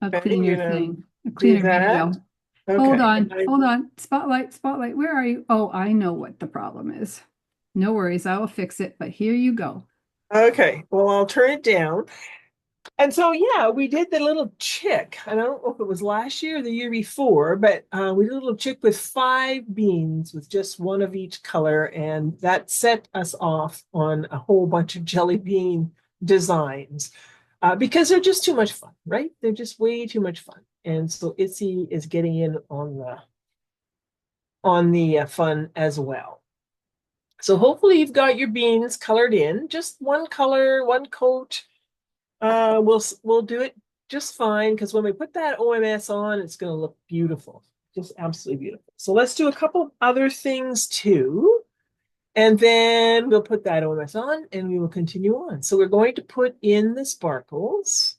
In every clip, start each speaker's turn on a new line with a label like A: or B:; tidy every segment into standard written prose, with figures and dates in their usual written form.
A: a
B: Okay, I'm
A: cleaner
B: gonna
A: thing, a
B: do
A: cleaner
B: that.
A: video.
B: Okay.
A: Hold on. Spotlight, spotlight. Where are you? Oh, I know what the problem is. No worries, I will fix it, but here you go.
B: Okay. Well, I'll turn it down. And so, yeah, we did the little chick. And I don't know if it was last year or the year before, but we did a little chick with 5 beans with just one of each color. And that set us off on a whole bunch of jelly bean designs because they're just too much fun, right? They're just way too much fun. And so Itsy is getting in on the fun as well. So hopefully you've got your beans colored in, just one color, one coat. We'll do it just fine because when we put that OMS on, it's going to look beautiful, just absolutely beautiful. So let's do a couple other things too, and then we'll put that OMS on and we will continue on. So we're going to put in the sparkles.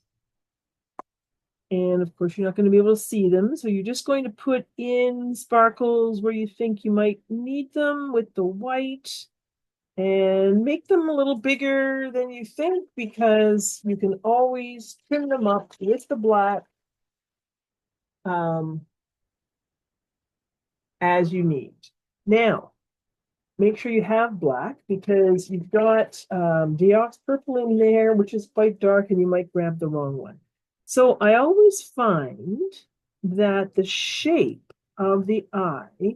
B: And of course, you're not going to be able to see them. So you're just going to put in sparkles where you think you might need them with the white and make them a little bigger than you think because you can always trim them up with the black um, as you need. Now, make sure you have black because you've got Deox purple in there, which is quite dark, and you might grab the wrong one. So I always find that the shape of the eye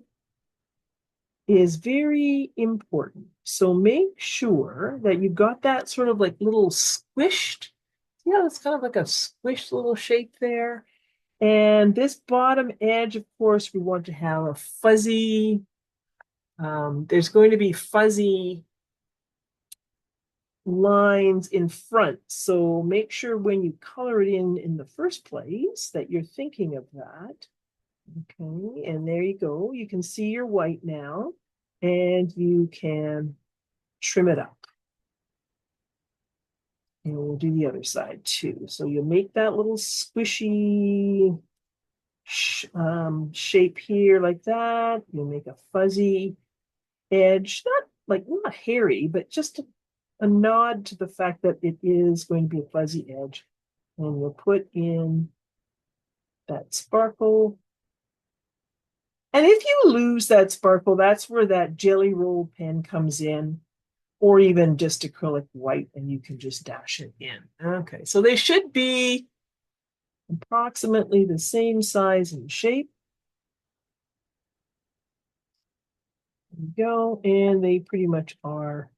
B: is very important. So make sure that you got that sort of like little squished. Yeah, it's kind of like a squished little shape there. And this bottom edge, of course, we want to have a fuzzy, there's going to be fuzzy lines in front. So make sure when you color it in the first place that you're thinking of that. Okay, and there you go. You can see your white now, and you can trim it up. And we'll do the other side too. So you'll make that little squishy shape here like that. You'll make a fuzzy edge, not hairy, but just a nod to the fact that it is going to be a fuzzy edge. And we'll put in that sparkle. And if you lose that sparkle, that's where that jelly roll pen comes in, or even just acrylic white, and you can just dash it in. Okay, so they should be approximately the same size and shape. There we go, and they pretty much are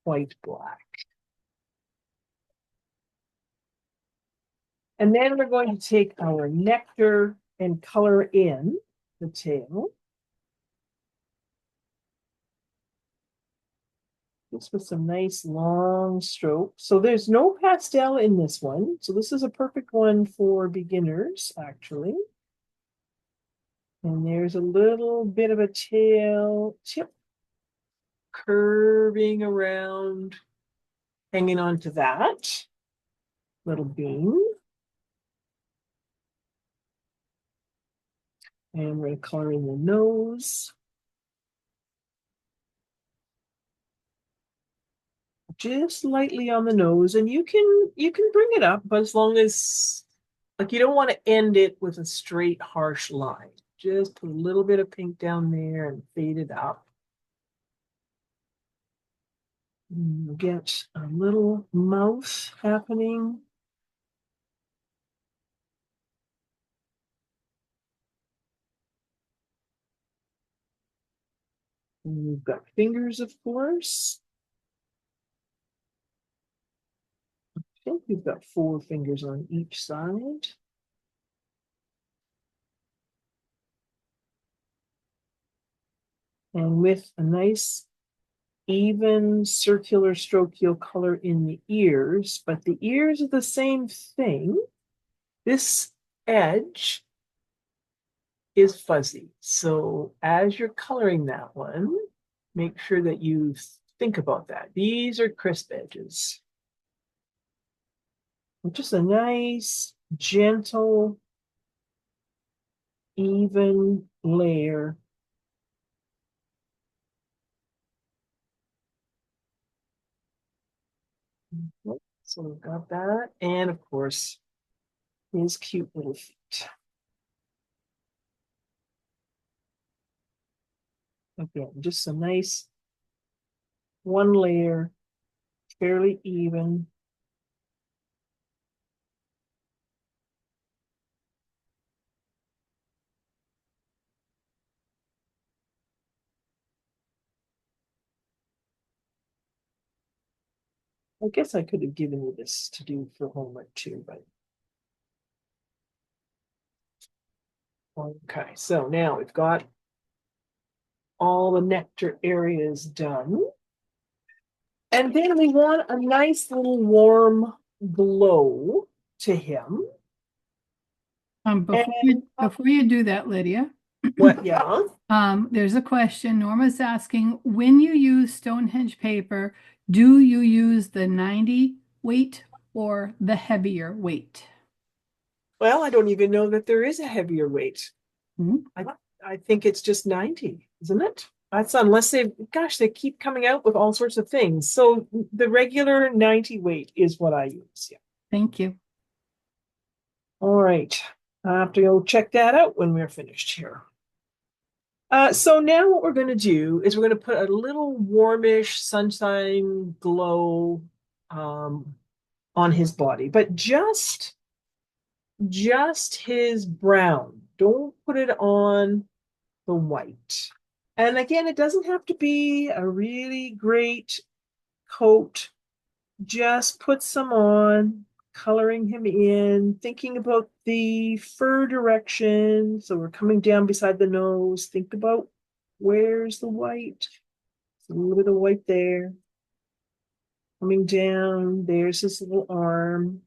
B: quite black. And then we're going to take our nectar and color in the tail. Just with some nice long strokes. So there's no pastel in this one. So this is a perfect one for beginners, actually. And there's a little bit of a tail tip curving around, hanging on to that little beam. And we're going to color in the nose. Just lightly on the nose, and you can bring it up, but as long as like you don't want to end it with a straight harsh line. Just put a little bit of pink down there and fade it up. And you'll get a little mouth happening. And we've got fingers, of course. I think we've got 4 fingers on each side. And with a nice even circular stroke, you'll color in the ears, but the ears are the same thing. This edge is fuzzy. So as you're coloring that one, make sure that you think about that. These are crisp edges. Just a nice, gentle, even layer. So we've got that. And of course, his cute little feet. Again, just a nice one layer, fairly even. I guess I could have given you this to do for homework too, but okay. So now we've got all the nectar areas done. And then we want a nice little warm glow to him.
A: Before you do that, Lydia,
B: What, yeah?
A: there's a question. Norma's asking, when you use Stonehenge paper, do you use the 90 weight or the heavier weight?
B: Well, I don't even know that there is a heavier weight.
A: Hmm?
B: I think it's just 90, isn't it? That's unless they keep coming out with all sorts of things. So the regular 90 weight is what I use. Yeah.
A: Thank you.
B: All right. I have to go check that out when we're finished here. So now what we're going to do is we're going to put a little warmish sunshine glow on his body, but just his brown. Don't put it on the white. And again, it doesn't have to be a really great coat. Just put some on, coloring him in, thinking about the fur direction. So we're coming down beside the nose. Think about where's the white. A little bit of white there. Coming down, there's his little arm.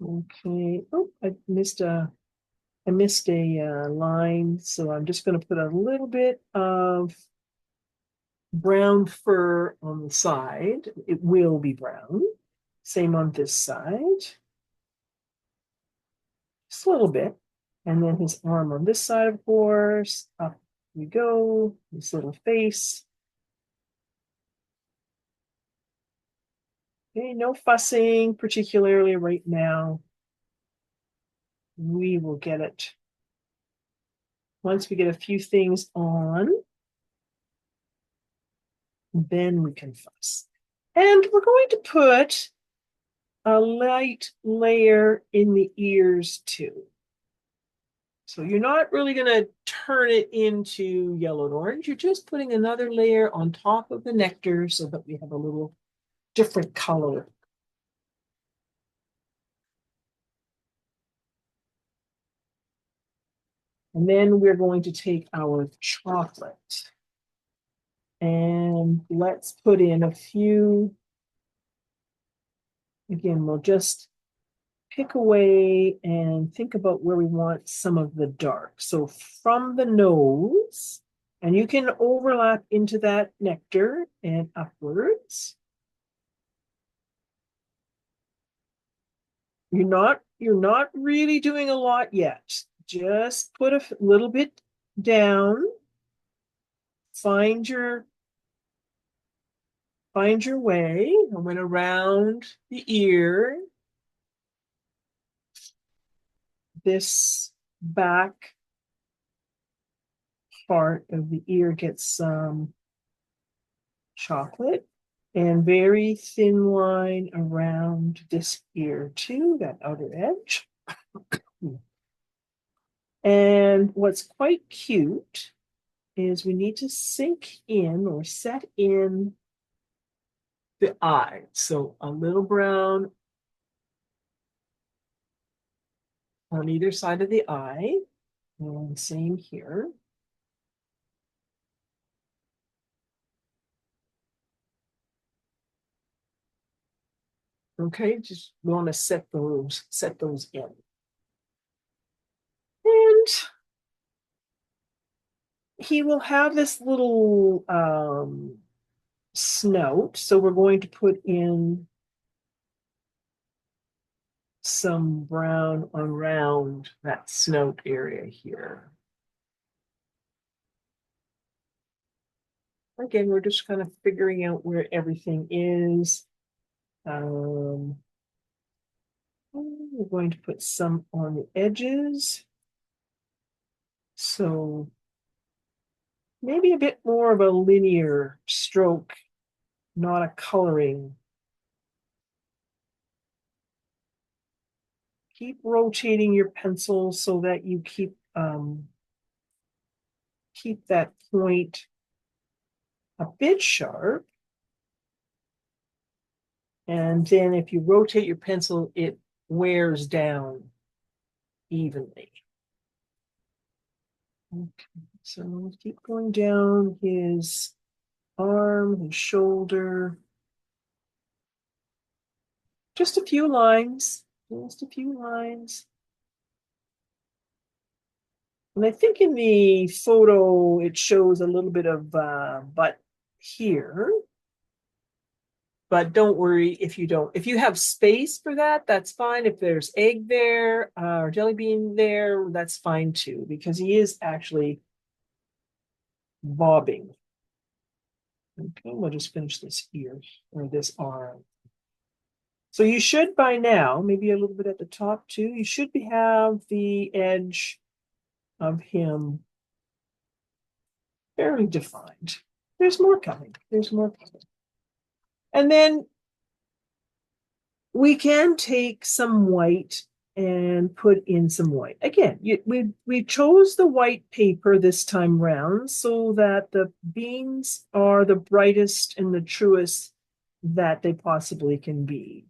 B: Okay. Oh, I missed a line, so I'm just going to put a little bit of brown fur on the side. It will be brown. Same on this side. Just a little bit. And then his arm on this side, of course. Up we go. His little face. Okay, no fussing, particularly right now. We will get it. Once we get a few things on, then we can fuss. And we're going to put a light layer in the ears too. So you're not really going to turn it into yellow and orange. You're just putting another layer on top of the nectar so that we have a little different color. And then we're going to take our chocolate and let's put in a few. Again, we'll just pick away and think about where we want some of the dark. So from the nose, and you can overlap into that nectar and upwards. You're not really doing a lot yet. Just put a little bit down. Find your way. I went around the ear. This back part of the ear gets some chocolate and very thin line around this ear too, that outer edge. And what's quite cute is we need to sink in or set in the eye. So a little brown on either side of the eye, and same here. Okay, just want to set those in. And he will have this little snout. So we're going to put in some brown around that snout area here. Again, we're just kind of figuring out where everything is. we're going to put some on the edges. So maybe a bit more of a linear stroke, not a coloring. Keep rotating your pencil so that you keep that point a bit sharp. And then if you rotate your pencil, it wears down evenly. Okay, so let's keep going down his arm, his shoulder. Just a few lines, just a few lines. And I think in the photo, it shows a little bit of butt here. But don't worry if you don't. If you have space for that, that's fine. If there's egg there or jelly bean there, that's fine too, because he is actually bobbing. Okay, we'll just finish this ear or this arm. So you should by now, maybe a little bit at the top too, you should have the edge of him fairly defined. There's more coming. There's more coming. And then we can take some white and put in some white. Again, we chose the white paper this time round so that the beans are the brightest and the truest that they possibly can be,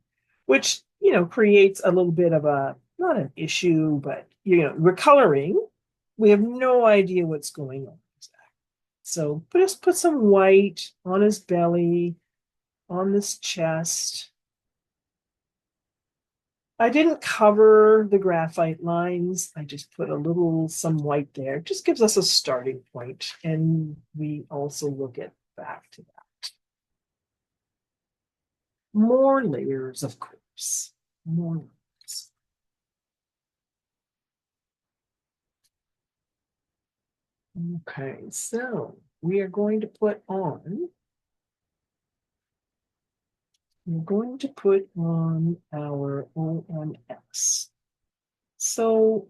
B: which, creates a little bit of a, not an issue, but, we're coloring. We have no idea what's going on. So just put some white on his belly, on this chest. I didn't cover the graphite lines. I just put some white there. It just gives us a starting point, and we also will get back to that. More layers, of course. More layers. Okay, so we are going to put on our OMS. So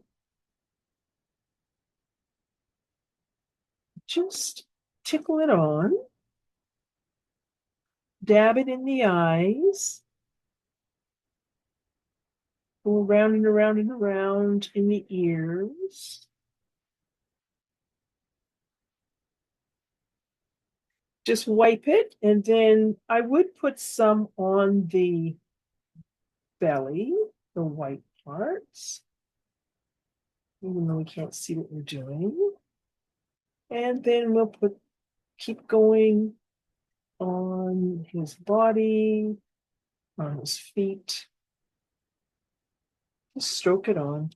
B: just tickle it on, dab it in the eyes, go around and around and around in the ears. Just wipe it, and then I would put some on the belly, the white parts, even though we can't see what we're doing. And then we'll keep going on his body, on his feet. Just stroke it on,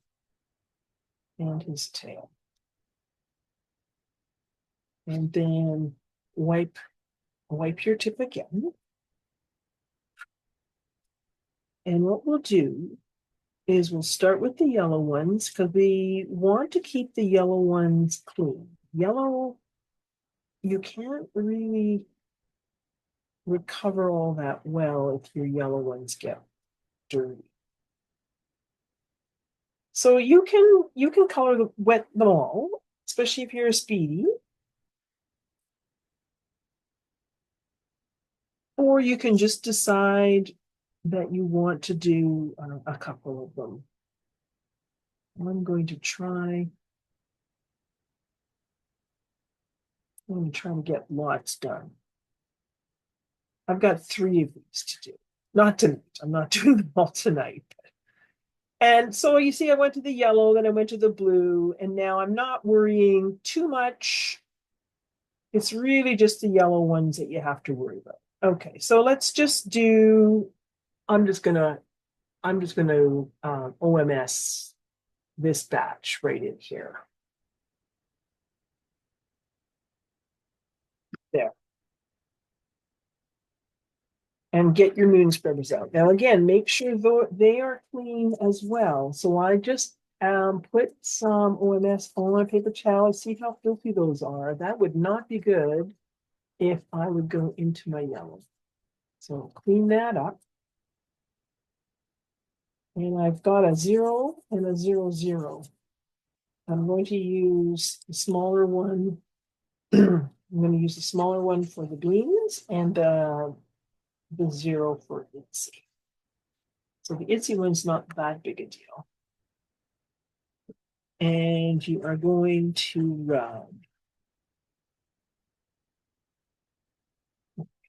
B: and his tail. And then wipe your tip again. And what we'll do is we'll start with the yellow ones because we want to keep the yellow ones clean. Yellow, you can't really recover all that well if your yellow ones get dirty. So you can color wet them all, especially if you're a speedy. Or you can just decide that you want to do a couple of them. I'm going to try to get lots done. I've got 3 of these to do. Not tonight. I'm not doing them all tonight. And so you see, I went to the yellow, then I went to the blue, and now I'm not worrying too much. It's really just the yellow ones that you have to worry about. Okay, so let's just do, I'm just gonna OMS this batch right in here. There. And get your moon scrubbers out. Now, again, make sure they are clean as well. So I just put some OMS on my paper towel. See how filthy those are. That would not be good if I would go into my yellow. So clean that up. And I've got a 0 and a 0, 0. I'm going to use the smaller one. I'm going to use the smaller one for the greens and the 0 for Itsy. So the Itsy one's not that big a deal. And you are going to rub.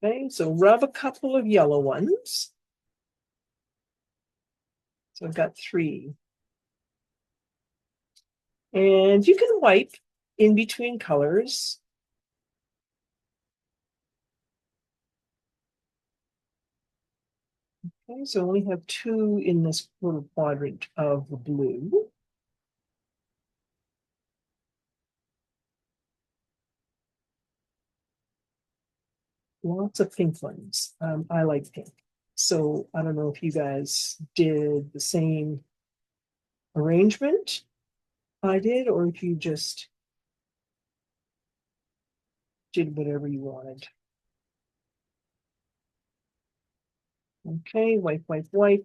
B: Okay, so rub a couple of yellow ones. So I've got 3. And you can wipe in between colors. Okay, so I only have 2 in this little quadrant of the blue. Lots of pink ones. I like pink. So I don't know if you guys did the same arrangement I did, or if you just did whatever you wanted. Okay, wipe, wipe, wipe.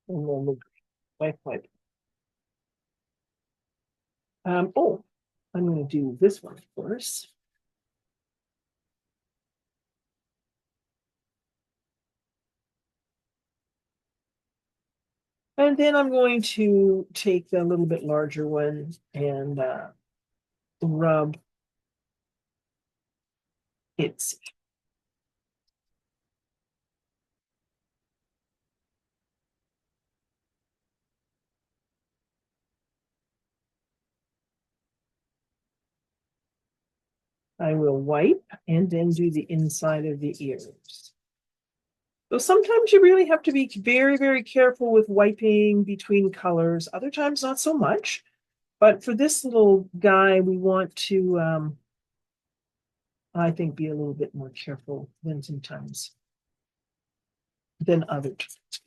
B: And then the wipe, wipe. Oh, I'm going to do this one first. And then I'm going to take the little bit larger one and rub Itsy. I will wipe and then do the inside of the ears. So sometimes you really have to be very, very careful with wiping between colors. Other times, not so much. But for this little guy, we want to, I think, be a little bit more careful than sometimes than other times.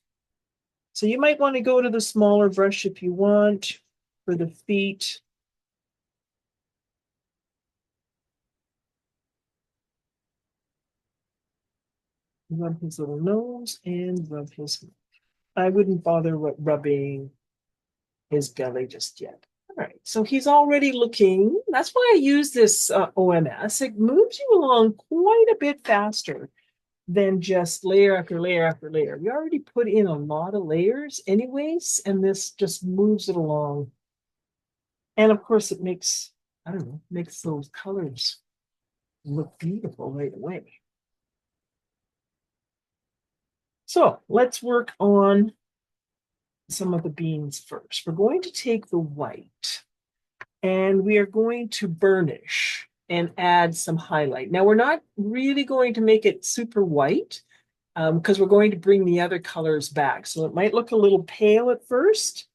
B: So you might want to go to the smaller brush if you want for the feet. Rub his little nose and rub his mouth. I wouldn't bother rubbing his belly just yet. All right, so he's already looking. That's why I use this OMS. It moves you along quite a bit faster than just layer after layer after layer. We already put in a lot of layers anyways, and this just moves it along. And of course, it makes, I don't know, makes those colors look beautiful right away. So let's work on some of the beans first. We're going to take the white and we are going to burnish and add some highlight. Now, we're not really going to make it super white because we're going to bring the other colors back. So it might look a little pale at first.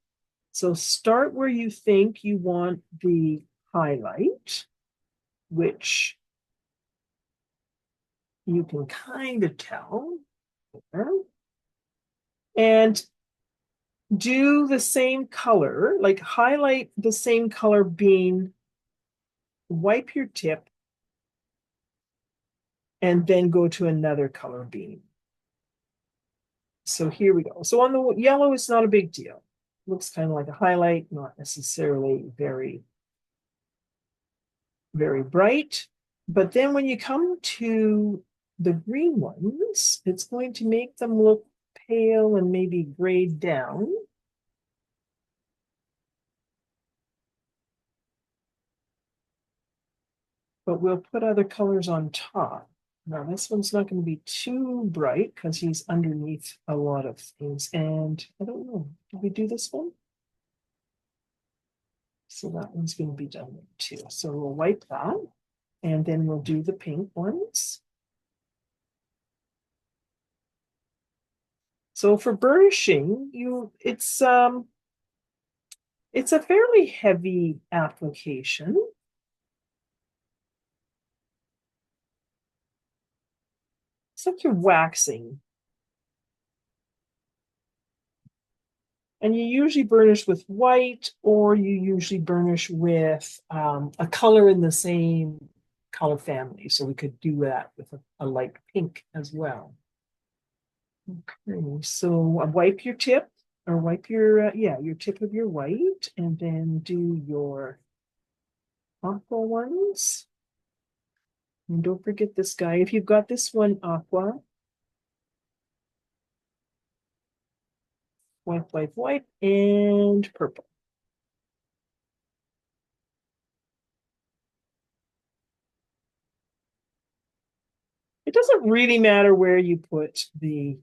B: So start where you think you want the highlight, which you can kind of tell. And do the same color, like highlight the same color bean, wipe your tip, and then go to another color bean. So here we go. So on the yellow, it's not a big deal. Looks kind of like a highlight, not necessarily very, very bright. But then when you come to the green ones, it's going to make them look pale and maybe grayed down. But we'll put other colors on top. Now this one's not going to be too bright because he's underneath a lot of things. And I don't know, did we do this one? So that one's going to be done too. So we'll wipe that and then we'll do the pink ones. So for burnishing, it's a fairly heavy application. It's like you're waxing. And you usually burnish with white, or you usually burnish with a color in the same color family. So we could do that with a light pink as well. Okay, so wipe your tip, or wipe your, yeah, your tip of your white, and then do your aqua ones. And don't forget this guy. If you've got this one aqua, wipe, wipe, wipe, and purple. It doesn't really matter where you put the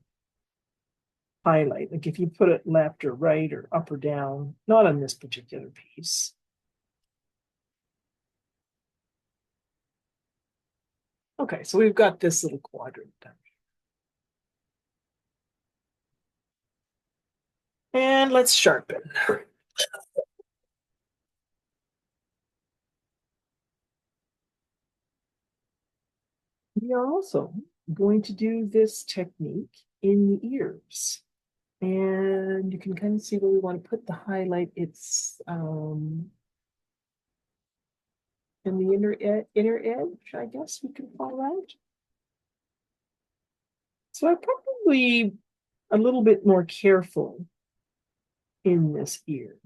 B: highlight, like if you put it left or right or up or down, not on this particular piece. Okay, so we've got this little quadrant done. And let's sharpen. We are also going to do this technique in the ears. And you can kind of see where we want to put the highlight. It's in the inner edge, I guess we can call that. So I'm probably a little bit more careful in this ear.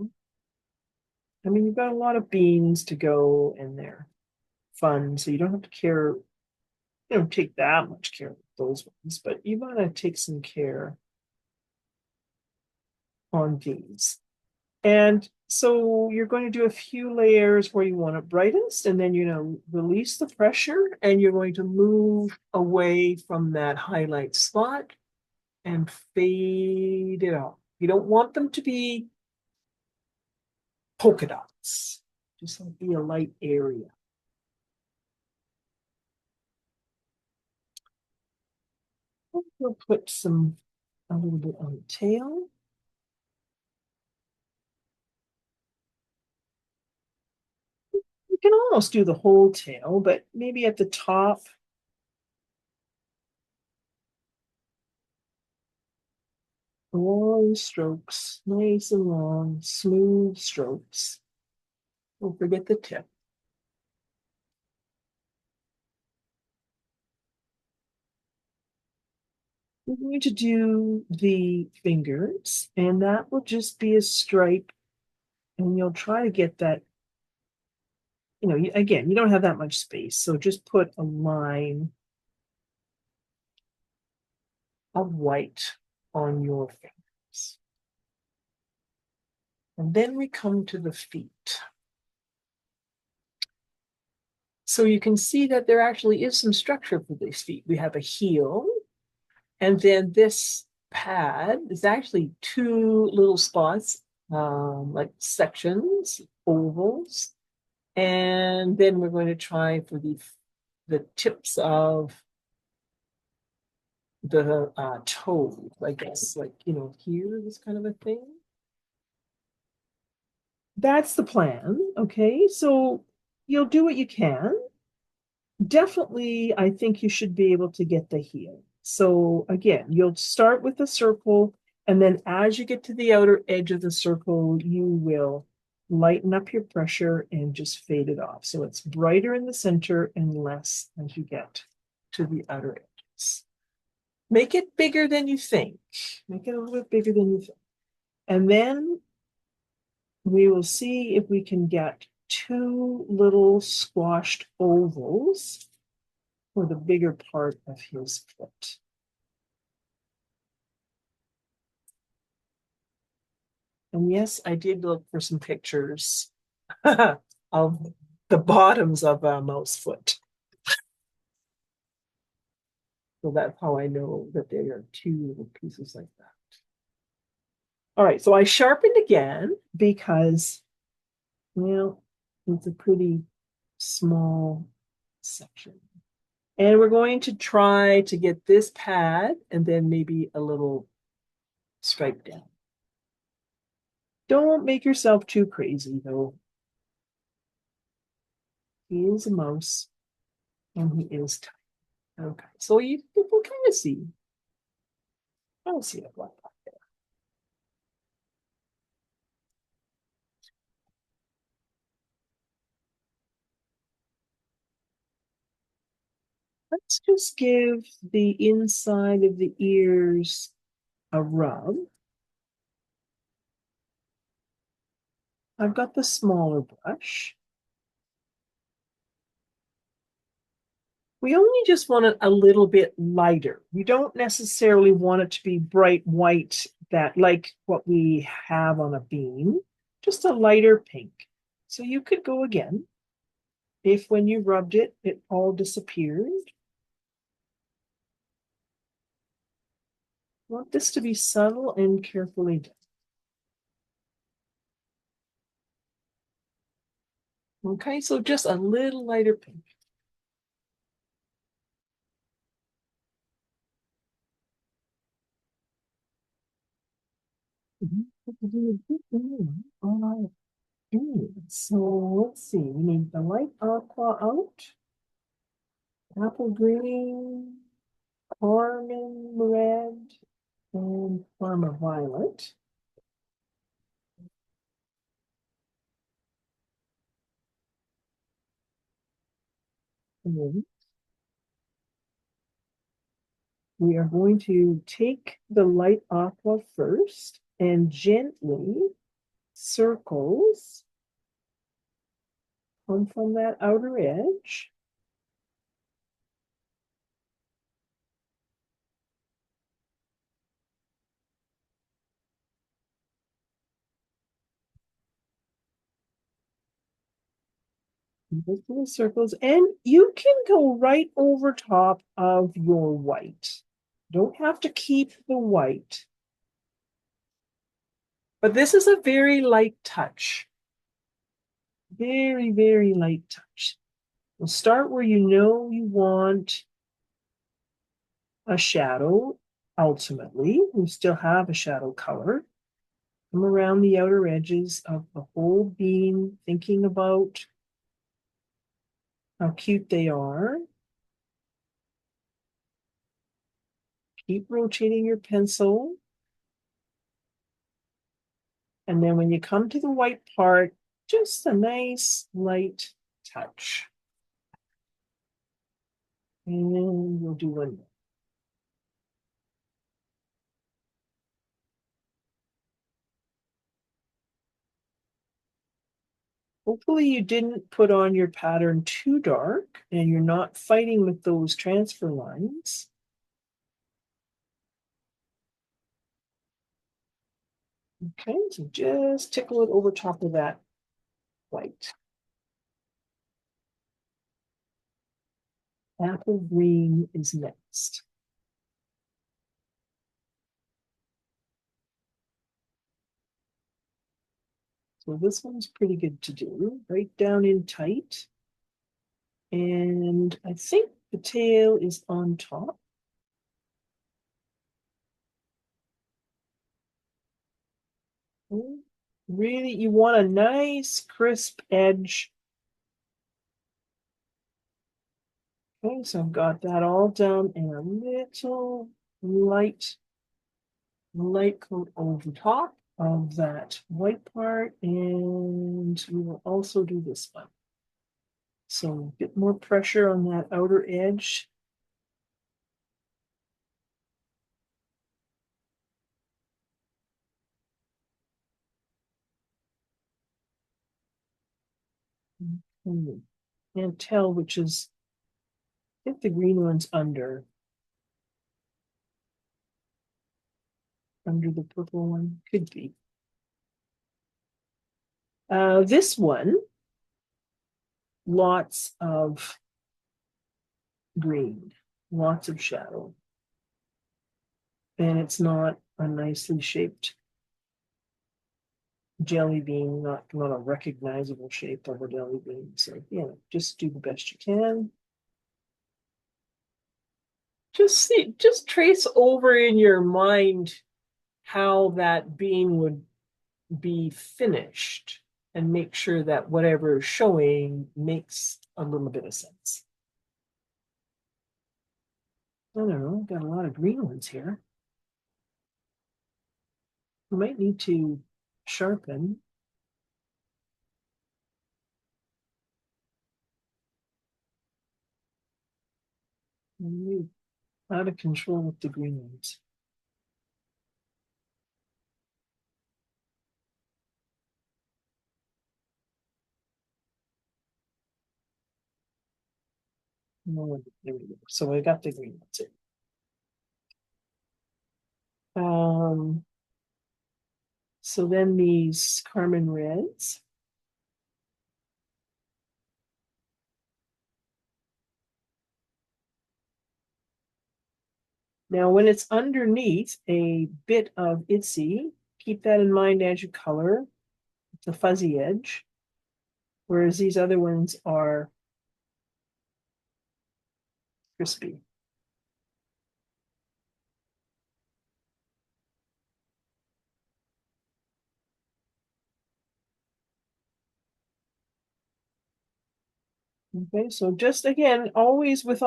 B: I mean, you've got a lot of beans to go in there. Fun, so you don't have to care, take that much care with those ones, but you want to take some care on these. And so you're going to do a few layers where you want it brightest, and then release the pressure, and you're going to move away from that highlight spot and fade it out. You don't want them to be polka dots, just like be a light area. We'll put a little bit on the tail. You can almost do the whole tail, but maybe at the top. Long strokes, nice and long, smooth strokes. Don't forget the tip. We're going to do the fingers, and that will just be a stripe, and you'll try to get that, again, you don't have that much space, so just put a line of white on your fingers. And then we come to the feet. So you can see that there actually is some structure for these feet. We have a heel, and then this pad is actually two little spots, like sections, ovals. And then we're going to try for the tips of the toes, I guess, like, here, this kind of a thing. That's the plan. Okay, so you'll do what you can. Definitely, I think you should be able to get the heel. So again, you'll start with a circle, and then as you get to the outer edge of the circle, you will lighten up your pressure and just fade it off. So it's brighter in the center and less as you get to the outer edges. Make it bigger than you think. Make it a little bit bigger than you think. And then we will see if we can get two little squashed ovals for the bigger part of his foot. And yes, I did look for some pictures of the bottoms of a mouse foot. So that's how I know that they are two little pieces like that. All right, so I sharpened again because, well, it's a pretty small section. And we're going to try to get this pad and then maybe a little stripe down. Don't make yourself too crazy, though. He is a mouse, and he is tiny. Okay, so you can kind of see. I don't see it like that there. Let's just give the inside of the ears a rub. I've got the smaller brush. We only just want it a little bit lighter. We don't necessarily want it to be bright white, that like what we have on a bean, just a lighter pink. So you could go again. If when you rubbed it, it all disappeared. I want this to be subtle and carefully done. Okay, so just a little lighter pink. All right. So let's see, we need the light aqua out, apple green, carmine red, and Parma violet. And then we are going to take the light aqua first and gently circles come from that outer edge. Those little circles, and you can go right over top of your white. Don't have to keep the white. But this is a very light touch. Very, very light touch. We'll start where you know you want a shadow. Ultimately, we still have a shadow color. Come around the outer edges of the whole bean, thinking about how cute they are. Keep rotating your pencil. And then when you come to the white part, just a nice light touch. And we'll do one more. Hopefully you didn't put on your pattern too dark and you're not fighting with those transfer lines. Okay, so just tickle it over top of that white. Apple green is next. So this one's pretty good to do, right down in tight. And I think the tail is on top. Really, you want a nice crisp edge. Okay, so I've got that all done and a little light coat over top of that white part, and we will also do this one. So a bit more pressure on that outer edge. Can't tell which is, I think the green one's under the purple one, could be. This one, lots of green, lots of shadow. And it's not a nicely shaped jelly bean, not a recognizable shape of a jelly bean. So, yeah, just do the best you can. Just trace over in your mind how that bean would be finished and make sure that whatever is showing makes a little bit of sense. I don't know, I've got a lot of green ones here. We might need to sharpen. I'm out of control with the green ones. No, there we go. So I got the green ones in. So then these Carmen reds. Now, when it's underneath a bit of Itsy, keep that in mind as you color the fuzzy edge, whereas these other ones are crispy. Okay, so just again, always with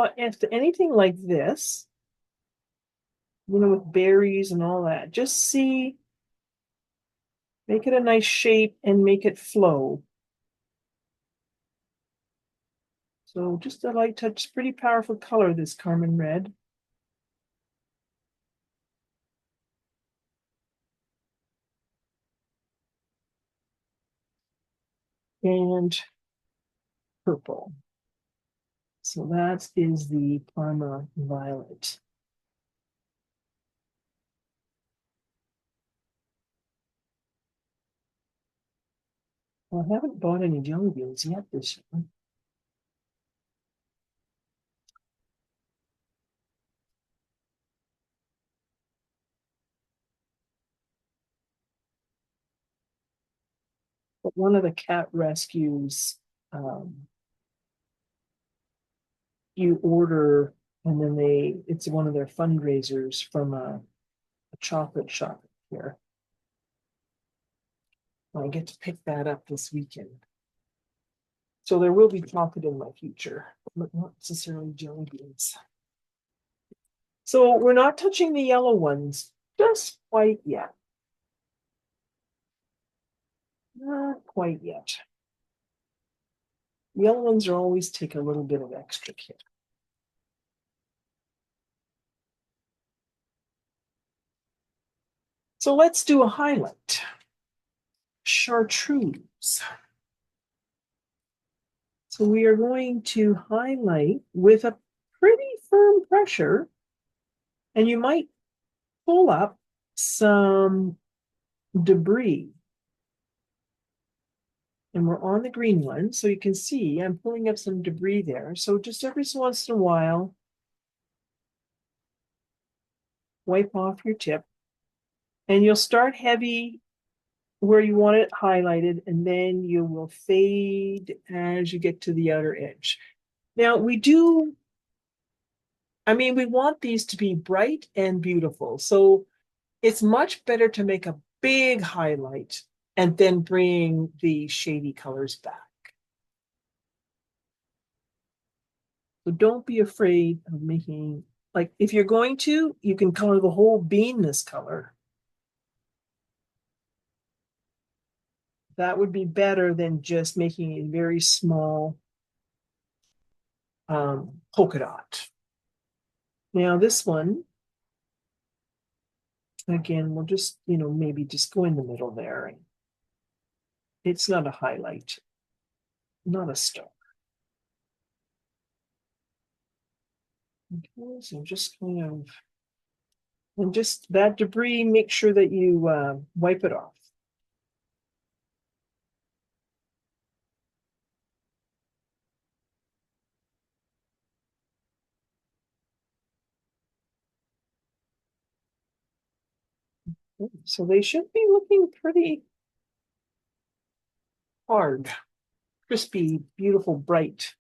B: anything like this, with berries and all that, just see, make it a nice shape and make it flow. So just a light touch, pretty powerful color, this Carmen red. And purple. So that is the Parma violet. Well, I haven't bought any jelly beans yet this year. But one of the cat rescues, you order, and then it's one of their fundraisers from a chocolate shop here. I get to pick that up this weekend. So there will be chocolate in my future, but not necessarily jelly beans. So we're not touching the yellow ones just quite yet. Not quite yet. The yellow ones are always take a little bit of extra care. So let's do a highlight. Chartreuse. So we are going to highlight with a pretty firm pressure, and you might pull up some debris. And we're on the green one, so you can see I'm pulling up some debris there. So just every so once in a while, wipe off your tip, and you'll start heavy where you want it highlighted, and then you will fade as you get to the outer edge. Now we want these to be bright and beautiful. So it's much better to make a big highlight and then bring the shady colors back. So don't be afraid of making, like if you're going to, you can color the whole bean this color. That would be better than just making a very small polka dot. Now this one, again, we'll just, maybe just go in the middle there. It's not a highlight, not a star. Okay, so just kind of, and just that debris, make sure that you wipe it off. So they should be looking pretty hard, crispy, beautiful, bright.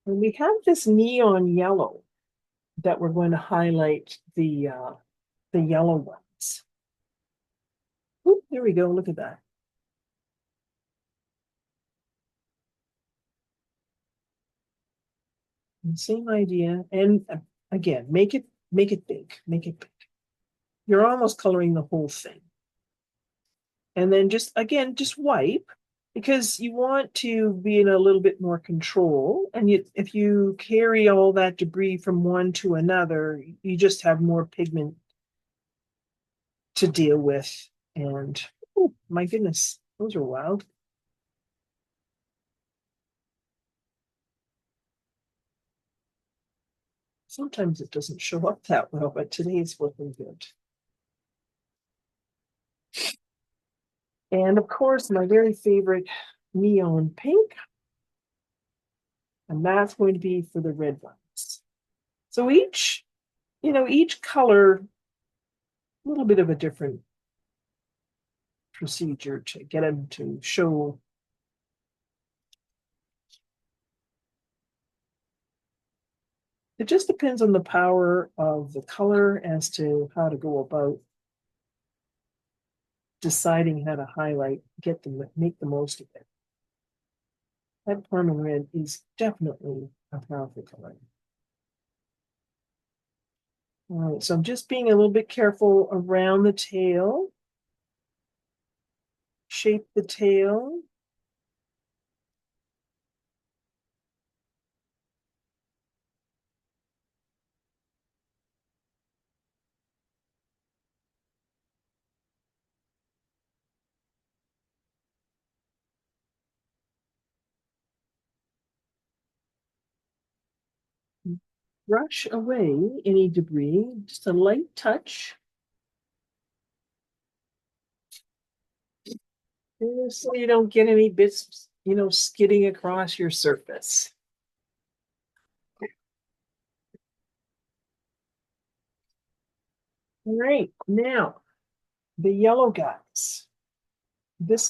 B: And we have this neon yellow that we're going to highlight the yellow ones. Ooh, there we go. Look at that. And same idea. And again, make it big. Make it big. You're almost coloring the whole thing. And then just wipe. because you want to be in a little bit more control. And if you carry all that debris from one to another, you just have more pigment to deal with. And oh my goodness, those are wild. Sometimes it doesn't show up that well, but today it's looking good. And of course, my very favorite neon pink, and that's going to be for the red ones. So each color, a little bit of a different procedure to get them to show. It just depends on the power of the color as to how to go about deciding how to highlight, make the most of it. That Parma red is definitely a powerful color. All right, so I'm just being a little bit careful around the tail. Shape the tail. Brush away any debris, just a light touch. So you don't get any bits, skidding across your surface. All right, now the yellow guys.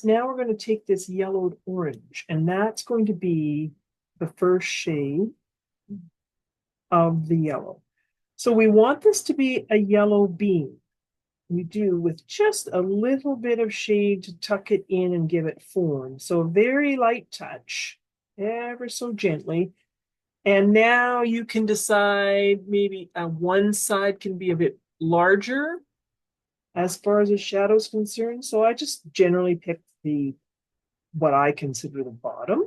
B: Now we're going to take this yellowed orange, and that's going to be the first shade of the yellow. So we want this to be a yellow beam. We do with just a little bit of shade to tuck it in and give it form. So a very light touch, ever so gently. And now you can decide maybe one side can be a bit larger as far as the shadow is concerned. So I just generally pick what I consider the bottom.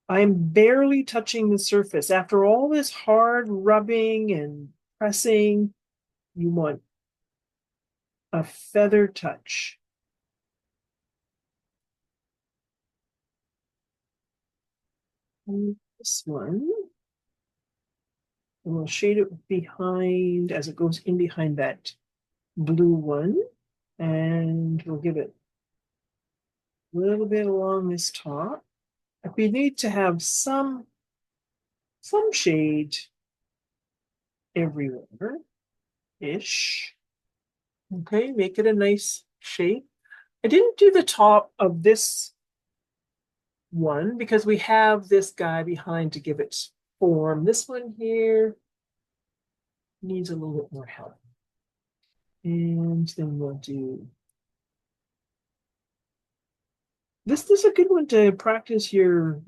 B: I'm barely touching the surface. After all this hard rubbing and pressing, you want a feather touch. And this one, and we'll shade it behind as it goes in behind that blue one. And we'll give it a little bit along this top. If we need to have some shade everywhere-ish. Okay, make it a nice shape. I didn't do the top of this one because we have this guy behind to give it form. This one here needs a little bit more help. And then we'll do this is a good one to practice your,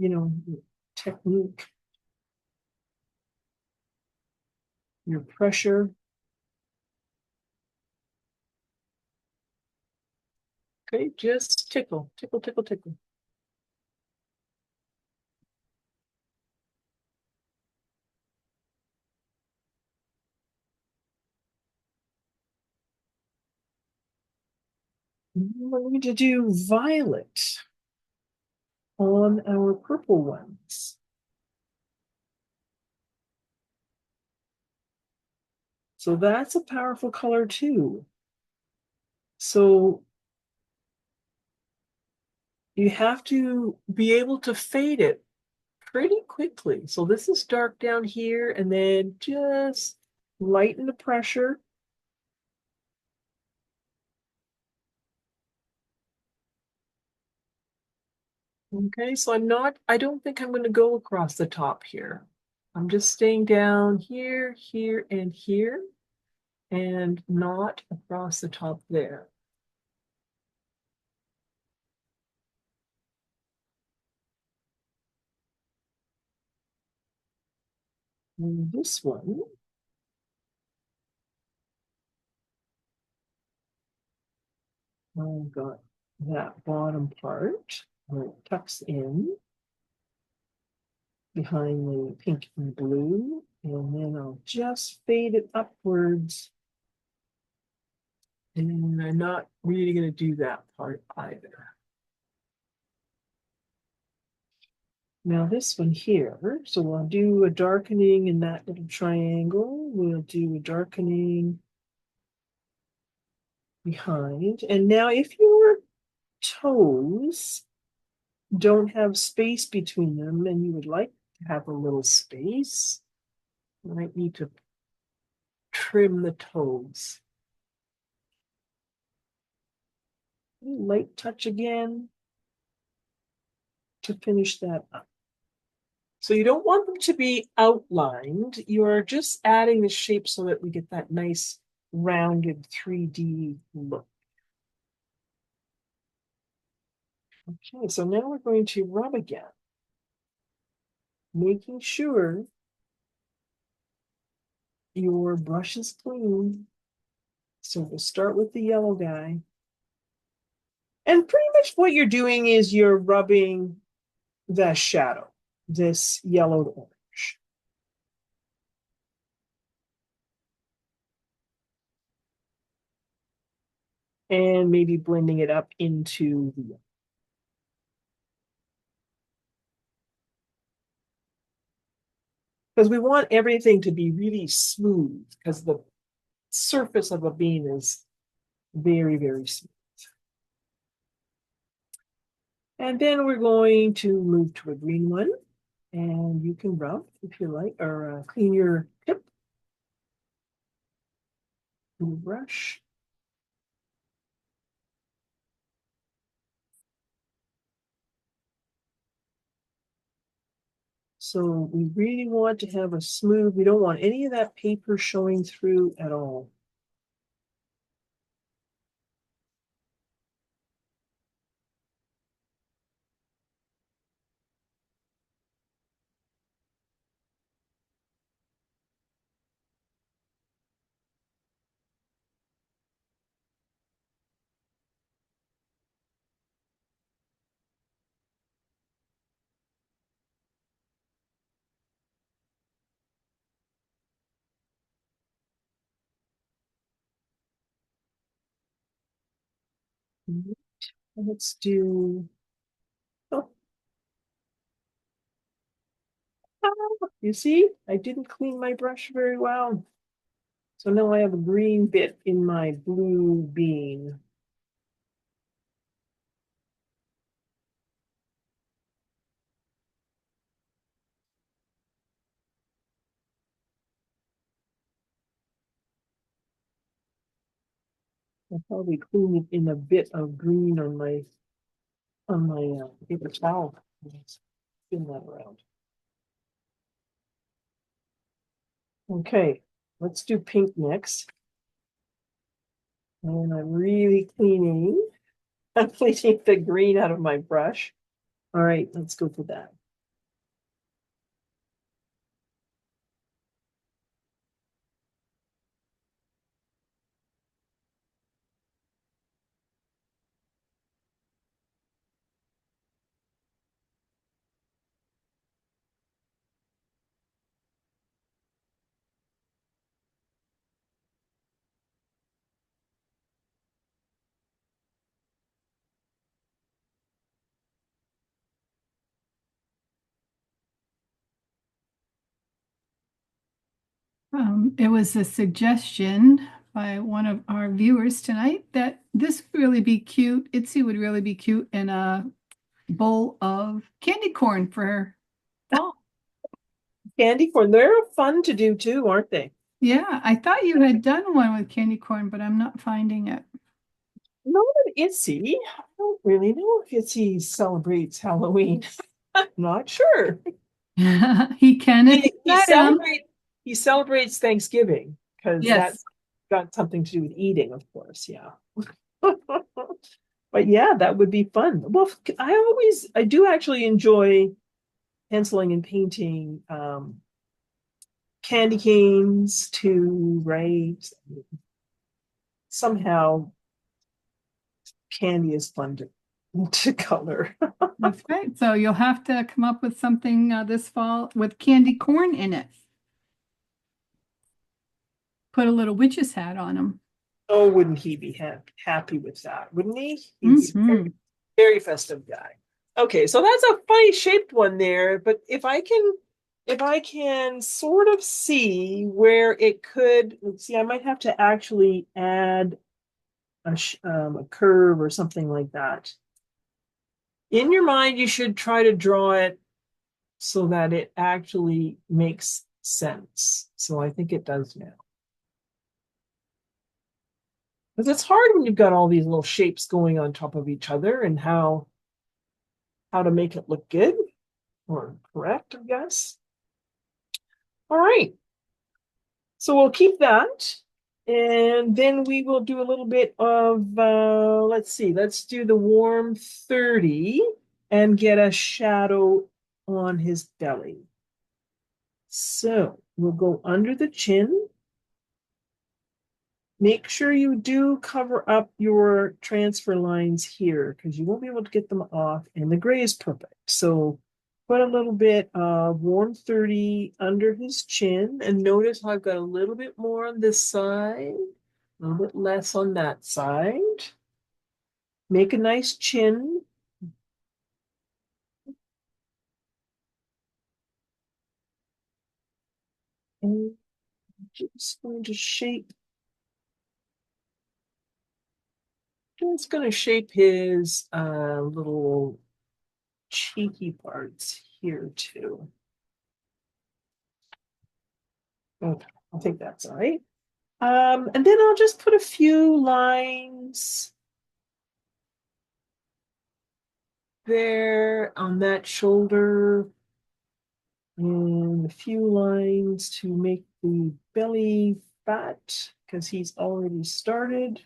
B: technique, your pressure. Okay, just tickle, tickle, tickle, tickle. We're going to do violet on our purple ones. So that's a powerful color too. So you have to be able to fade it pretty quickly. So this is dark down here, and then just lighten the pressure. Okay, so I don't think I'm going to go across the top here. I'm just staying down here, here, and here, and not across the top there. And this one, oh God, that bottom part where it tucks in behind the pink and blue, and then I'll just fade it upwards. And I'm not really going to do that part either. Now this one here, so I'll do a darkening in that little triangle. We'll do a darkening behind. And now if your toes don't have space between them and you would like to have a little space, you might need to trim the toes. Light touch again to finish that up. So you don't want them to be outlined. You're just adding the shape so that we get that nice rounded 3D look. Okay, so now we're going to rub again, making sure your brush is clean. So we'll start with the yellow guy. And pretty much what you're doing is you're rubbing the shadow, this yellowed orange. And maybe blending it up into the yellow. Because we want everything to be really smooth, because the surface of a bean is very, very smooth. And then we're going to move to a green one, and you can rub if you like, or clean your tip with a brush. So we really want to have a smooth, we don't want any of that paper showing through at all. Let's do, oh, you see, I didn't clean my brush very well. So now I have a green bit in my blue bean. I'll probably clean it in a bit of green on my paper towel. Spin that around. Okay, let's do pink next. And I'm really cleaning. I'm cleaning the green out of my brush. All right, let's go for that.
A: It was a suggestion by one of our viewers tonight that this would really be cute. Itsy would really be cute in a bowl of candy corn for fall.
B: Candy corn, they're fun to do too, aren't they?
A: Yeah, I thought you had done one with candy corn, but I'm not finding it.
B: Not an Itsy. I don't really know if Itsy celebrates Halloween. I'm not sure.
A: He can if you
B: He
A: let him.
B: celebrates Thanksgiving because
A: Yes.
B: that's got something to do with eating, of course. Yeah. But yeah, that would be fun. Well, I do actually enjoy penciling and painting candy canes too, right? Somehow candy is fun to color.
A: That's right. So you'll have to come up with something this fall with candy corn in it. Put a little witch's hat on them.
B: Oh, wouldn't he be happy with that? Wouldn't he? He's a
A: Hmm.
B: very festive guy. Okay, so that's a funny shaped one there, but if I can sort of see where it could, let's see, I might have to actually add a curve or something like that. In your mind, you should try to draw it so that it actually makes sense. So I think it does now. Because it's hard when you've got all these little shapes going on top of each other and how to make it look good or correct, I guess. All right. So we'll keep that. And then we will do a little bit of, let's see, let's do the warm 30 and get a shadow on his belly. So we'll go under the chin. Make sure you do cover up your transfer lines here because you won't be able to get them off, and the gray is perfect. So put a little bit of warm 30 under his chin, and notice how I've got a little bit more on this side, a little bit less on that side. Make a nice chin. And just going to shape, just going to shape his little cheeky parts here too. Okay, I think that's all right. And then I'll just put a few lines there on that shoulder and a few lines to make the belly fat because he's already started.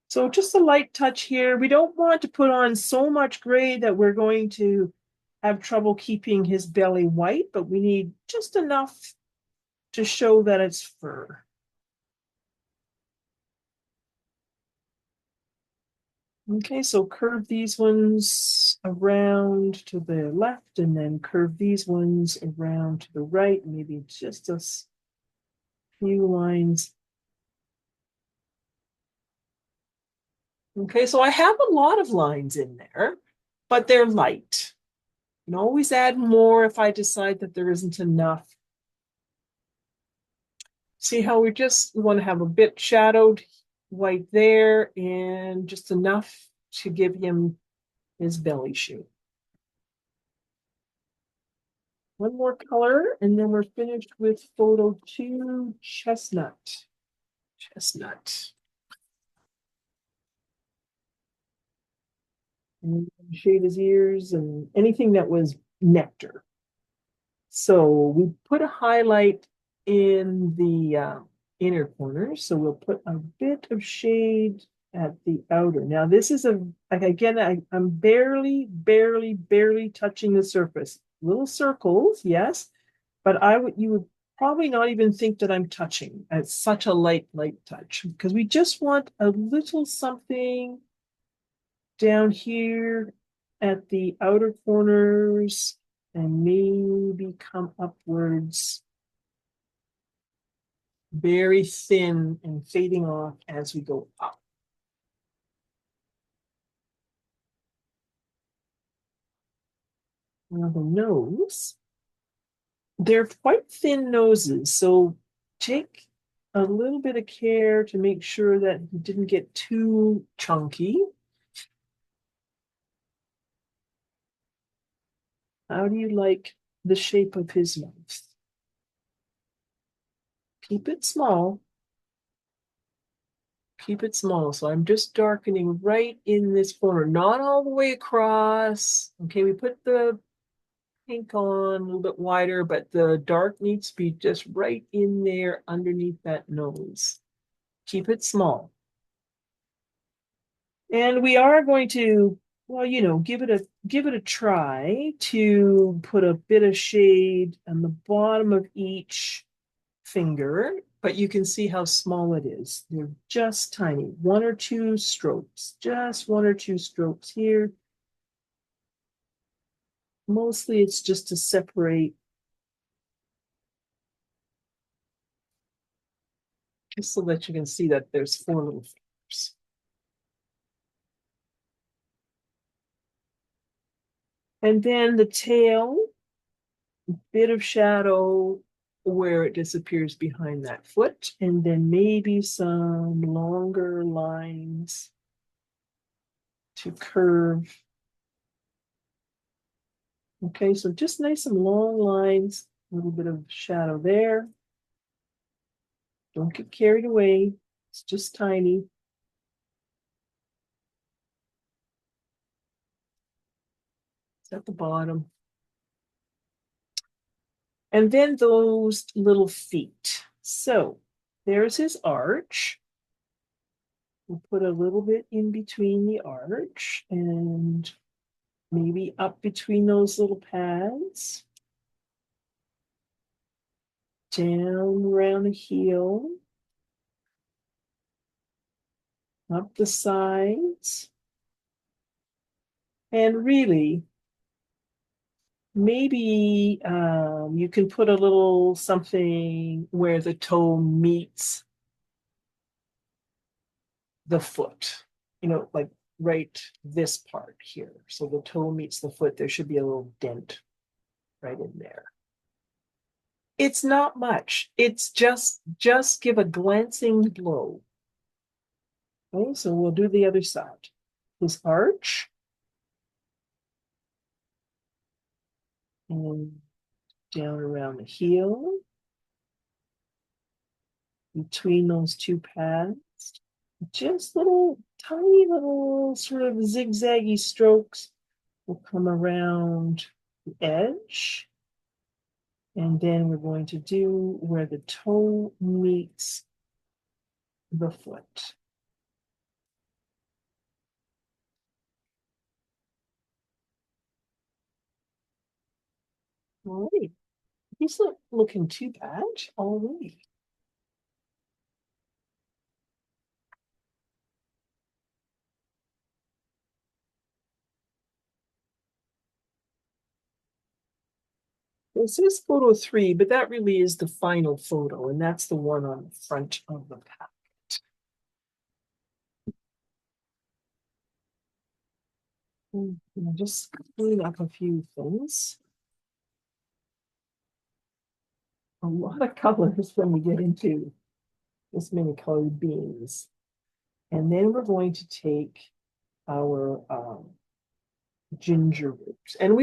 B: So just a light touch here. We don't want to put on so much gray that we're going to have trouble keeping his belly white, but we need just enough to show that it's fur. Okay, so curve these ones around to the left and then curve these ones around to the right, maybe just a few lines. Okay, so I have a lot of lines in there, but they're light. You can always add more if I decide that there isn't enough. See how we want to have a bit shadowed white there and just enough to give him his belly shape. One more color, and then we're finished with photo 2, chestnut. Chestnut. And shade his ears and anything that was nectar. So we put a highlight in the inner corners. So we'll put a bit of shade at the outer. Now this is I'm barely touching the surface. Little circles, yes, but you would probably not even think that I'm touching. It's such a light touch because we just want a little something down here at the outer corners and maybe come upwards very thin and fading off as we go up. Now the nose, they're quite thin noses, so take a little bit of care to make sure that he didn't get too chunky. How do you like the shape of his mouth? Keep it small. Keep it small. So I'm just darkening right in this corner, not all the way across. Okay, we put the pink on a little bit wider, but the dark needs to be just right in there underneath that nose. Keep it small. And we are going to, well, give it a try to put a bit of shade on the bottom of each finger, but you can see how small it is. They're just tiny, 1 or 2 strokes, just 1 or 2 strokes here. Mostly it's just to separate, just so that you can see that there's 4 little fingers. And then the tail, bit of shadow where it disappears behind that foot, and then maybe some longer lines to curve. Okay, so just nice and long lines, a little bit of shadow there. Don't get carried away. It's just tiny. It's at the bottom. And then those little feet. So there's his arch. We'll put a little bit in between the arch and maybe up between those little pads. Down around the heel. Up the sides. And really, maybe you can put a little something where the toe meets the foot, like right this part here. So the toe meets the foot. There should be a little dent right in there. It's not much. It's just give a glancing blow. Okay, so we'll do the other side. His arch. And down around the heel. Between those 2 pads. Just little, tiny little sort of zigzaggy strokes will come around the edge. And then we're going to do where the toe meets the foot. All right. He's not looking too bad already. This is photo 3, but that really is the final photo, and that's the one on the front of the packet. Just clean up a few things. A lot of colors when we get into this many colored beans. And then we're going to take our ginger roots. And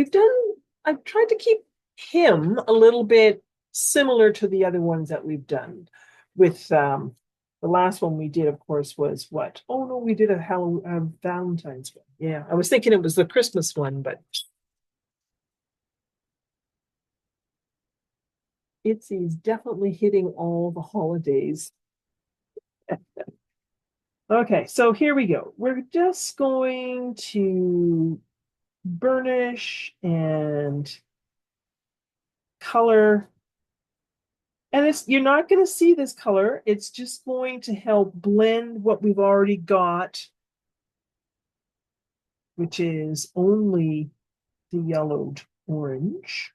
B: I've tried to keep him a little bit similar to the other ones that we've done. With the last one we did, of course, was what? Oh no, we did a Valentine's one. Yeah, I was thinking it was the Christmas one, but Itsy is definitely hitting all the holidays. Okay, so here we go. We're just going to burnish and color. And you're not going to see this color. It's just going to help blend what we've already got, which is only the yellowed orange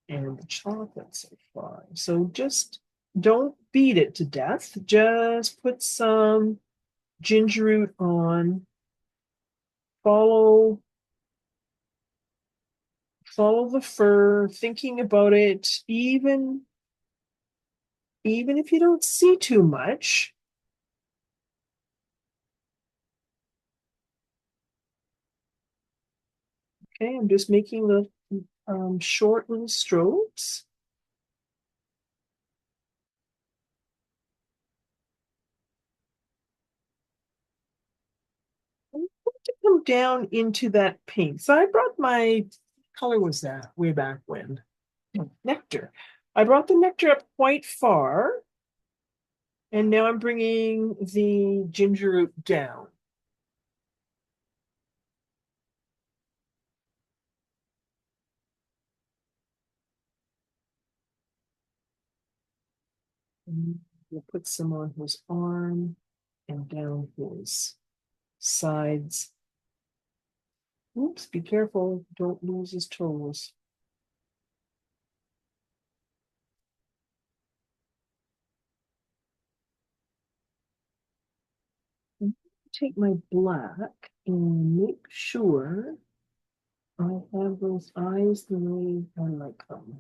B: and the chocolate so far. So just don't beat it to death. Just put some ginger root on. Follow the fur, thinking about it, even if you don't see too much. Okay, I'm just making the short little strokes. I'm going to come down into that pink. So I brought my color was that way back when? Nectar. I brought the nectar up quite far. And now I'm bringing the ginger root down. And we'll put some on his arm and down his sides. Oops, be careful, don't lose his toes. Take my black and make sure I have those eyes the way I like them.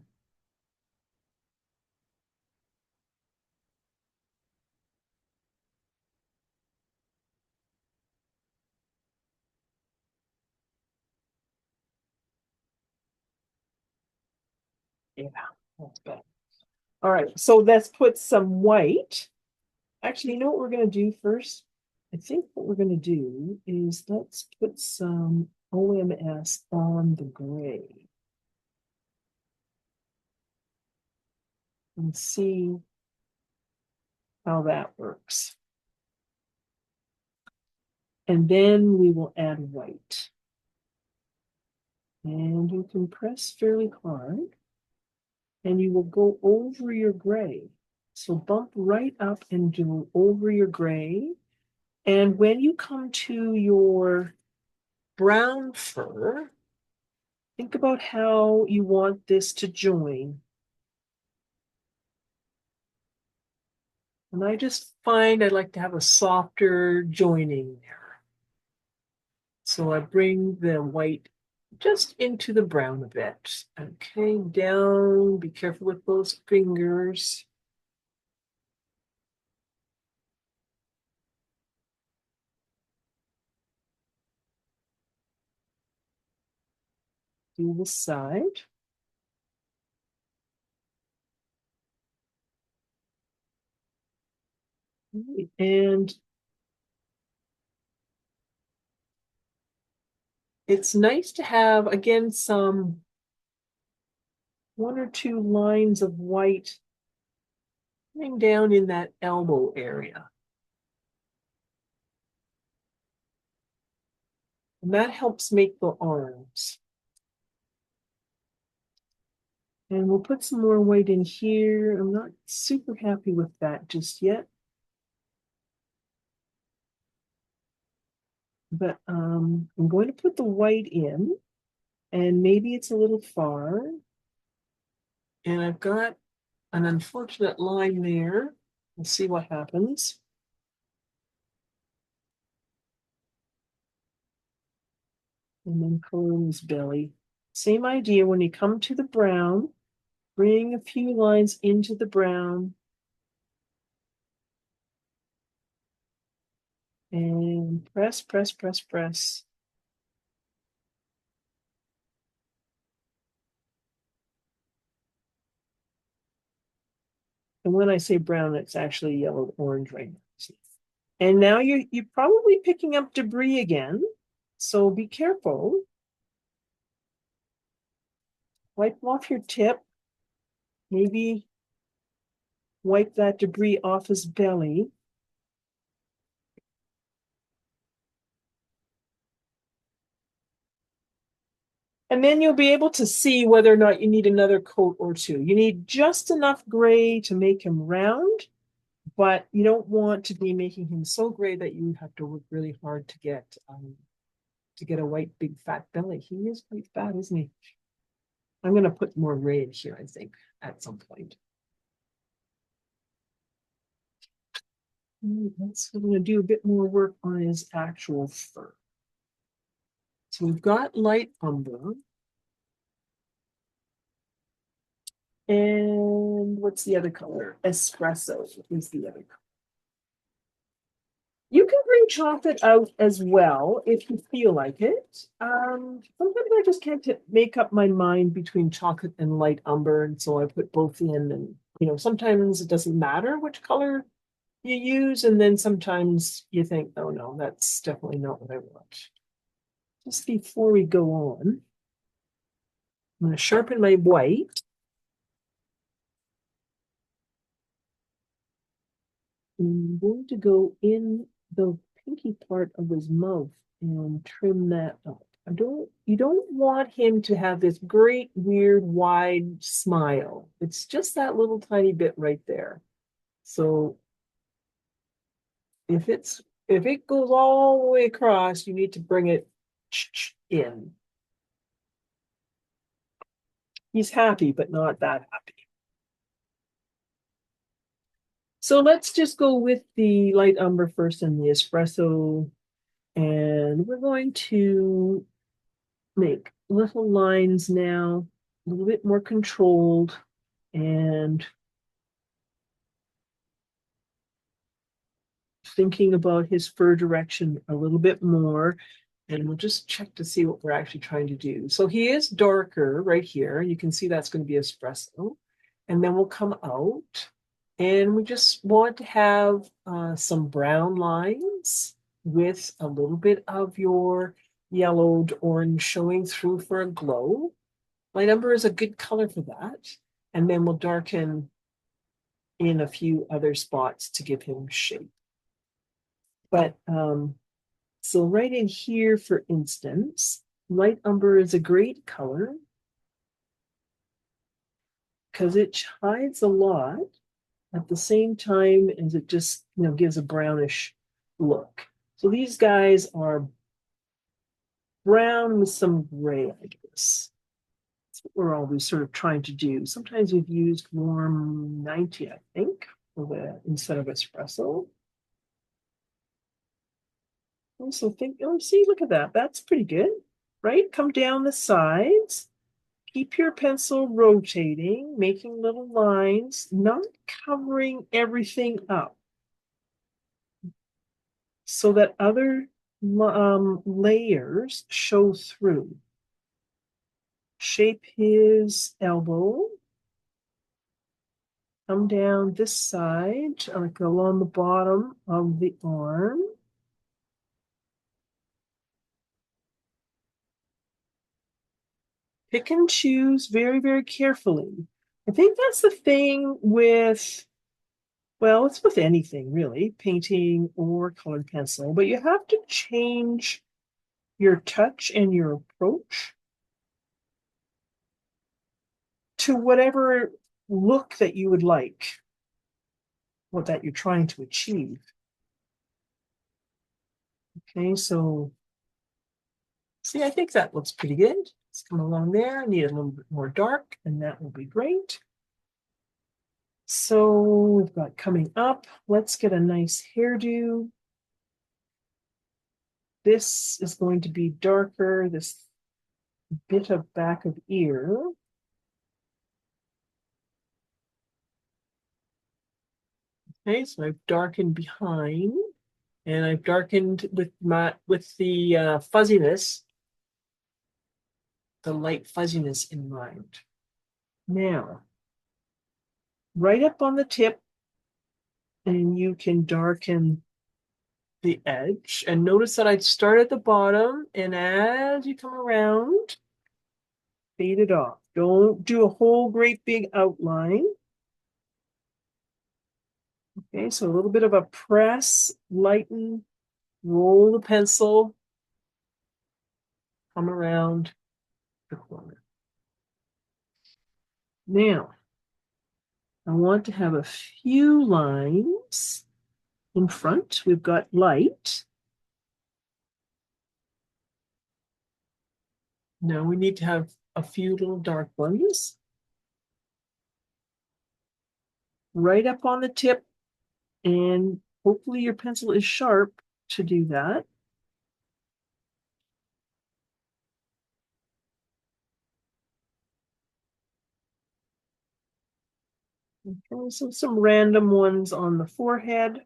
B: Yeah, that's better. All right, so let's put some white. Actually, you know what we're going to do first? I think what we're going to do is let's put some OMS on the gray and see how that works. And then we will add white. And you can press fairly hard and you will go over your gray. So bump right up and do over your gray. And when you come to your brown fur, think about how you want this to join. And I just find I like to have a softer joining there. So I bring the white just into the brown a bit. Okay, down, be careful with those fingers. Do the side. And it's nice to have, again, some one or two lines of white coming down in that elbow area. And that helps make the arms. And we'll put some more white in here. I'm not super happy with that just yet. But I'm going to put the white in, and maybe it's a little far. And I've got an unfortunate line there. We'll see what happens. And then color his belly. Same idea, when you come to the brown, bring a few lines into the brown. And press, press, press, press. And when I say brown, it's actually yellow orange right now. And now you're probably picking up debris again. So be careful. Wipe off your tip. Maybe wipe that debris off his belly. And then you'll be able to see whether or not you need another coat or two. You need just enough gray to make him round, but you don't want to be making him so gray that you have to work really hard to get a white, big, fat belly. He is quite fat, isn't he? I'm going to put more gray in here, I think, at some point. So I'm going to do a bit more work on his actual fur. So we've got light umber. And what's the other color? Espresso is the other color. You can bring chocolate out as well if you feel like it. Sometimes I just can't make up my mind between chocolate and light umber, and so I put both in. And sometimes it doesn't matter which color you use, and then sometimes you think, oh no, that's definitely not what I want. Just before we go on, I'm going to sharpen my white. I'm going to go in the pinky part of his mouth and trim that up. You don't want him to have this great, weird, wide smile. It's just that little tiny bit right there. So if it goes all the way across, you need to bring it in. He's happy, but not that happy. So let's just go with the light umber first and the espresso. And we're going to make little lines now, a little bit more controlled, and thinking about his fur direction a little bit more. And we'll just check to see what we're actually trying to do. So he is darker right here. You can see that's going to be espresso. And then we'll come out and we just want to have some brown lines with a little bit of your yellowed orange showing through for a glow. Light umber is a good color for that. And then we'll darken in a few other spots to give him shape. But so right in here, for instance, light umber is a great color because it hides a lot at the same time as it just gives a brownish look. So these guys are brown with some gray, I guess. That's what we're always sort of trying to do. Sometimes we've used warm 90, I think, instead of espresso. Also think, oh, see, look at that. That's pretty good, right? Come down the sides. Keep your pencil rotating, making little lines, not covering everything up so that other layers show through. Shape his elbow. Come down this side, like along the bottom of the arm. Pick and choose very, very carefully. I think that's the thing with, well, it's with anything really, painting or colored pencil, but you have to change your touch and your approach to whatever look that you would like, what that you're trying to achieve. Okay, so see, I think that looks pretty good. Let's come along there. I need a little bit more dark, and that will be great. So we've got coming up. Let's get a nice hairdo. This is going to be darker, this bit of back of ear. Okay, so I've darkened behind, and I've darkened with the fuzziness, the light fuzziness in mind. Now, right up on the tip, and you can darken the edge. And notice that I'd start at the bottom, and as you come around, fade it off. Don't do a whole great big outline. Okay, so a little bit of a press, lighten, roll the pencil, come around the corner. Now, I want to have a few lines in front. We've got light. Now we need to have a few little dark ones. Right up on the tip, and hopefully your pencil is sharp to do that. Okay, so some random ones on the forehead.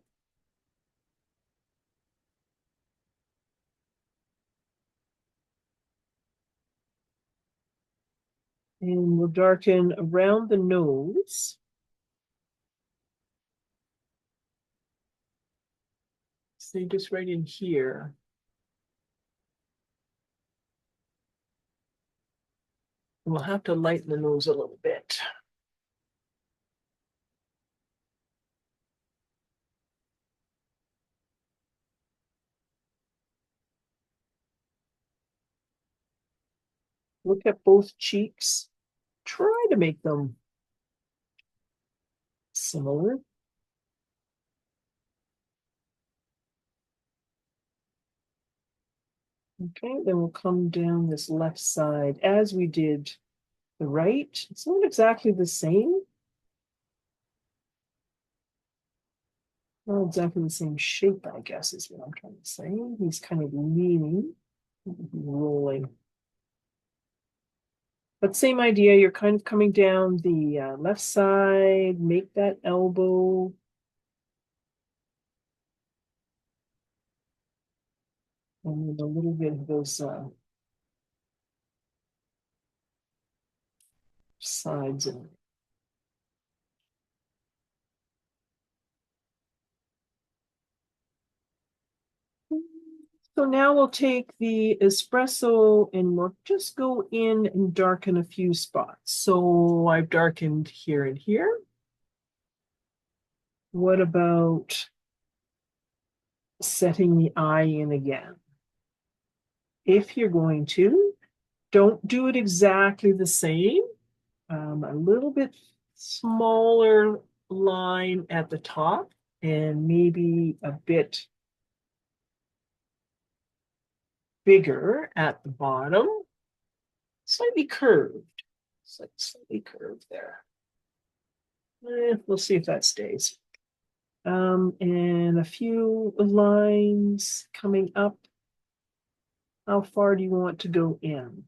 B: And we'll darken around the nose. So just right in here. We'll have to lighten the nose a little bit. Look at both cheeks. Try to make them similar. Okay, then we'll come down this left side as we did the right. It's not exactly the same. Not exactly the same shape, I guess, is what I'm trying to say. He's kind of leaning, rolling. But same idea, you're kind of coming down the left side, make that elbow. And a little bit of those sides in. So now we'll take the espresso and we'll just go in and darken a few spots. So I've darkened here and here. What about setting the eye in again? If you're going to, don't do it exactly the same. A little bit smaller line at the top and maybe a bit bigger at the bottom, slightly curved. Slightly curved there. We'll see if that stays. And a few lines coming up. How far do you want to go in?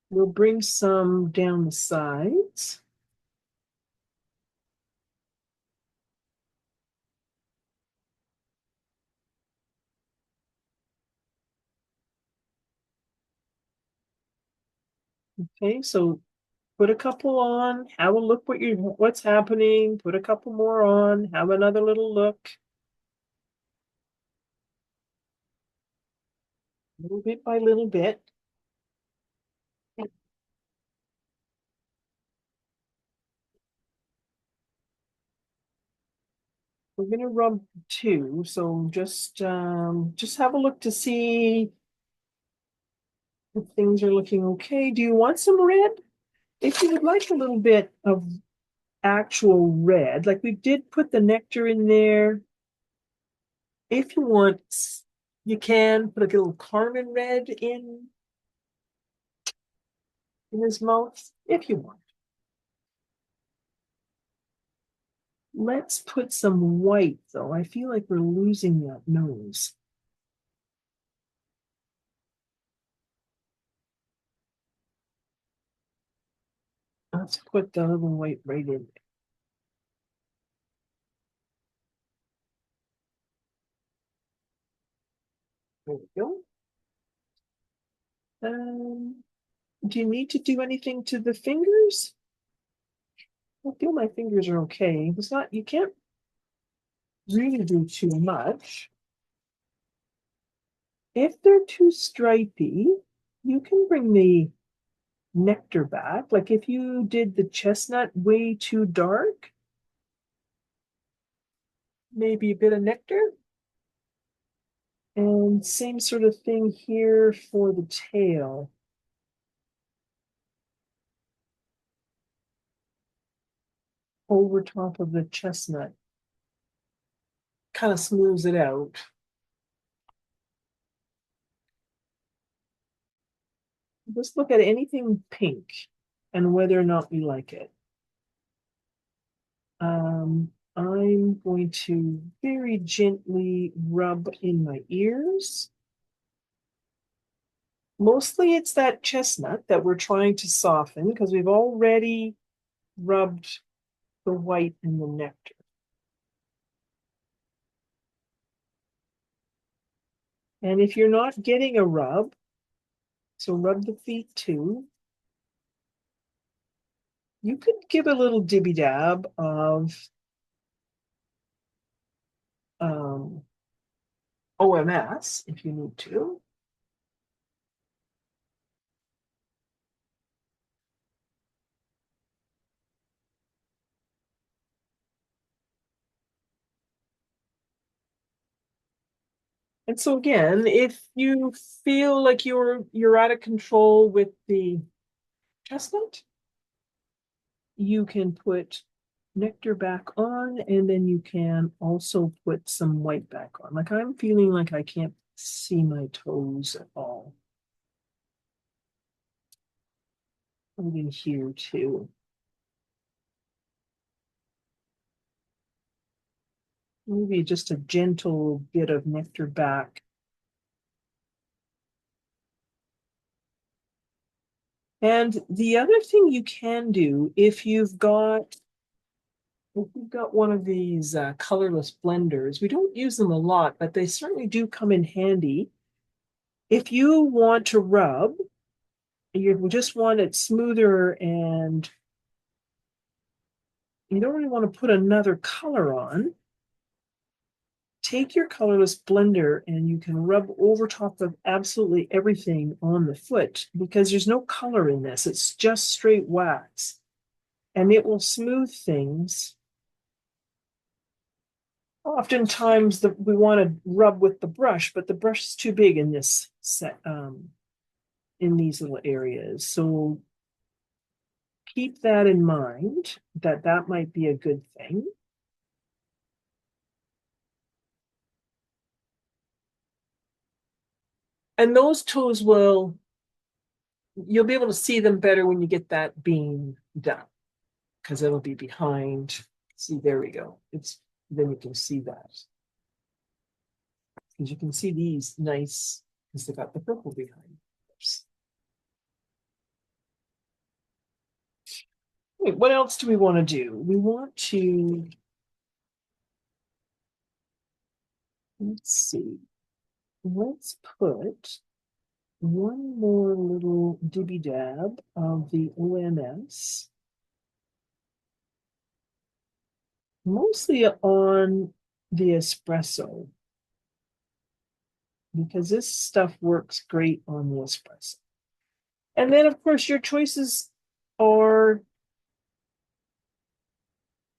B: We'll bring some down the sides. Okay, so put a couple on, have a look what's happening, put a couple more on, have another little look. Little bit by little bit. We're gonna rub two, so just have a look to see if things are looking okay. Do you want some red? If you would like a little bit of actual red, like we did put the nectar in there. If you want, you can put a little carmine red in his mouth, if you want. Let's put some white, though. I feel like we're losing that nose. Let's put the little white right in there. There we go. Do you need to do anything to the fingers? I feel my fingers are okay. It's not, you can't really do too much. If they're too stripy, you can bring the nectar back. Like if you did the chestnut way too dark, maybe a bit of nectar. And same sort of thing here for the tail. Over top of the chestnut. Kind of smooths it out. Let's look at anything pink and whether or not we like it. I'm going to very gently rub in my ears. Mostly it's that chestnut that we're trying to soften because we've already rubbed the white and the nectar. And if you're not getting a rub, so rub the feet too. You could give a little dibby dab of OMS if you need to. And so again, if you feel like you're out of control with the chestnut, you can put nectar back on, and then you can also put some white back on. Like I'm feeling like I can't see my toes at all. In here too. Maybe just a gentle bit of nectar back. And the other thing you can do if you've got one of these colorless blenders, we don't use them a lot, but they certainly do come in handy. If you want to rub, you just want it smoother and you don't really want to put another color on, take your colorless blender and you can rub over top of absolutely everything on the foot because there's no color in this. It's just straight wax and it will smooth things. Oftentimes we want to rub with the brush, but the brush is too big in this set, in these little areas. So keep that in mind, that might be a good thing. And those toes you'll be able to see them better when you get that bean done because it'll be behind. See, there we go. Then you can see that. Because you can see these nice, because they got the purple behind. Wait, what else do we want to do? We want to, let's see, let's put one more little dibby dab of the OMS, mostly on the espresso, because this stuff works great on the espresso. And then, of course, your choices are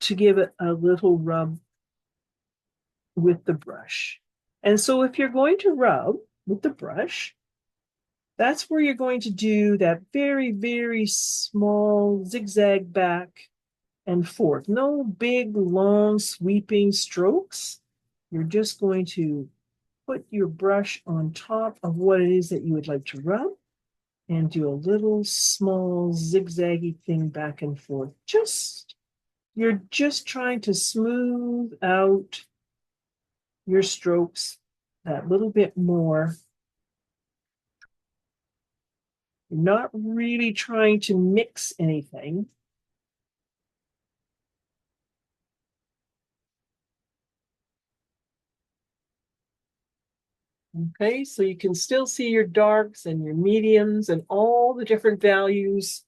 B: to give it a little rub with the brush. And so if you're going to rub with the brush, that's where you're going to do that very, very small zigzag back and forth. No big, long, sweeping strokes. You're just going to put your brush on top of what it is that you would like to rub and do a little small zigzaggy thing back and forth. You're just trying to smooth out your strokes that little bit more. You're not really trying to mix anything. Okay, so you can still see your darks and your mediums and all the different values.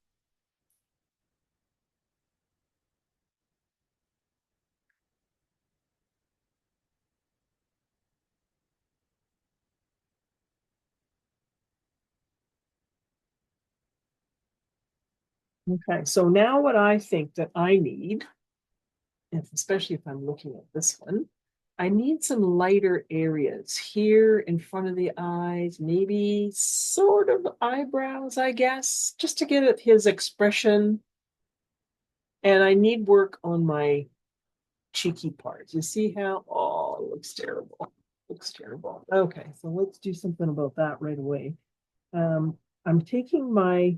B: Okay, so now what I think that I need, especially if I'm looking at this one, I need some lighter areas here in front of the eyes, maybe sort of eyebrows, I guess, just to get at his expression. And I need work on my cheeky parts. You see how? Oh, it looks terrible. Looks terrible. Okay, so let's do something about that right away. I'm taking my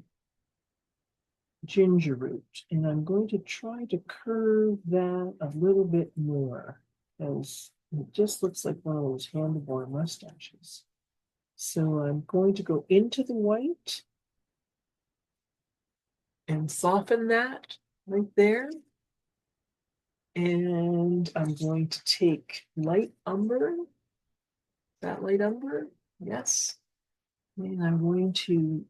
B: ginger root and I'm going to try to curve that a little bit more because it just looks like one of those handlebar mustaches. So I'm going to go into the white and soften that right there. And I'm going to take light umber. That light umber? Yes. And I'm going to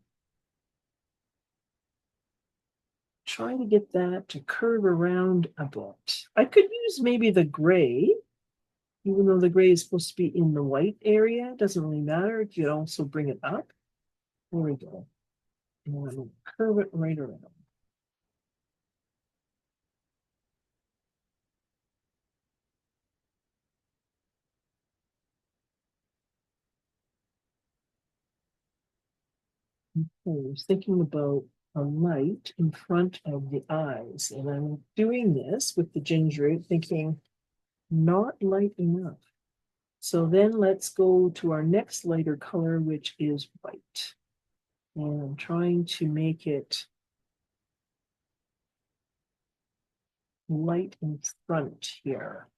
B: try to get that to curve around a bit. I could use maybe the gray, even though the gray is supposed to be in the white area. It doesn't really matter. You can also bring it up. There we go. And I'm going to curve it right around. Okay, I was thinking about a light in front of the eyes. And I'm doing this with the ginger root, thinking not light enough. So then let's go to our next lighter color, which is white. And I'm trying to make it light in front here.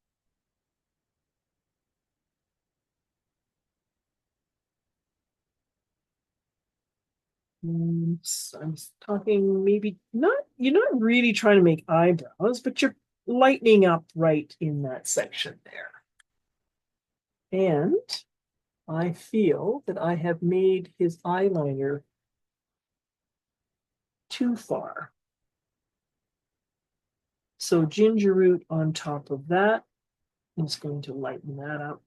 B: I'm talking maybe not, you're not really trying to make eyebrows, but you're lightening up right in that section there. And I feel that I have made his eyeliner too far. So ginger root on top of that is going to lighten that up.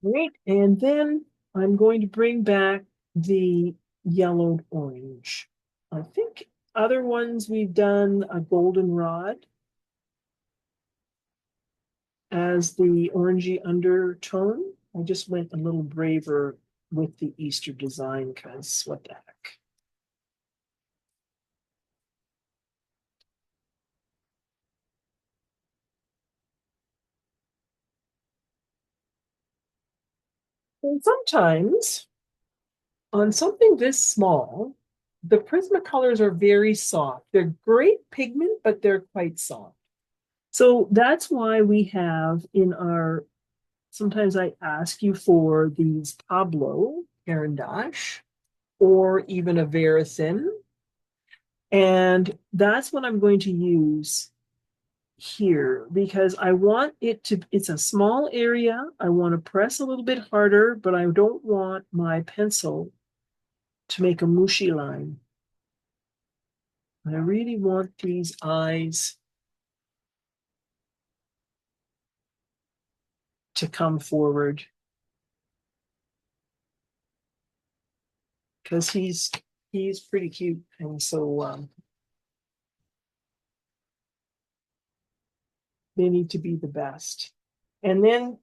B: Great, and then I'm going to bring back the yellowed orange. I think other ones we've done a goldenrod as the orangey undertone. I just went a little braver with the Easter design because what the heck. And sometimes on something this small, the Prismacolors are very soft. They're great pigment, but they're quite soft. So that's why we have in our, sometimes I ask you for these Pablo Carandash or even a Verithin. And that's what I'm going to use here because I want it to, it's a small area. I want to press a little bit harder, but I don't want my pencil to make a mushy line. I really want these eyes to come forward because he's pretty cute, and so they need to be the best. And then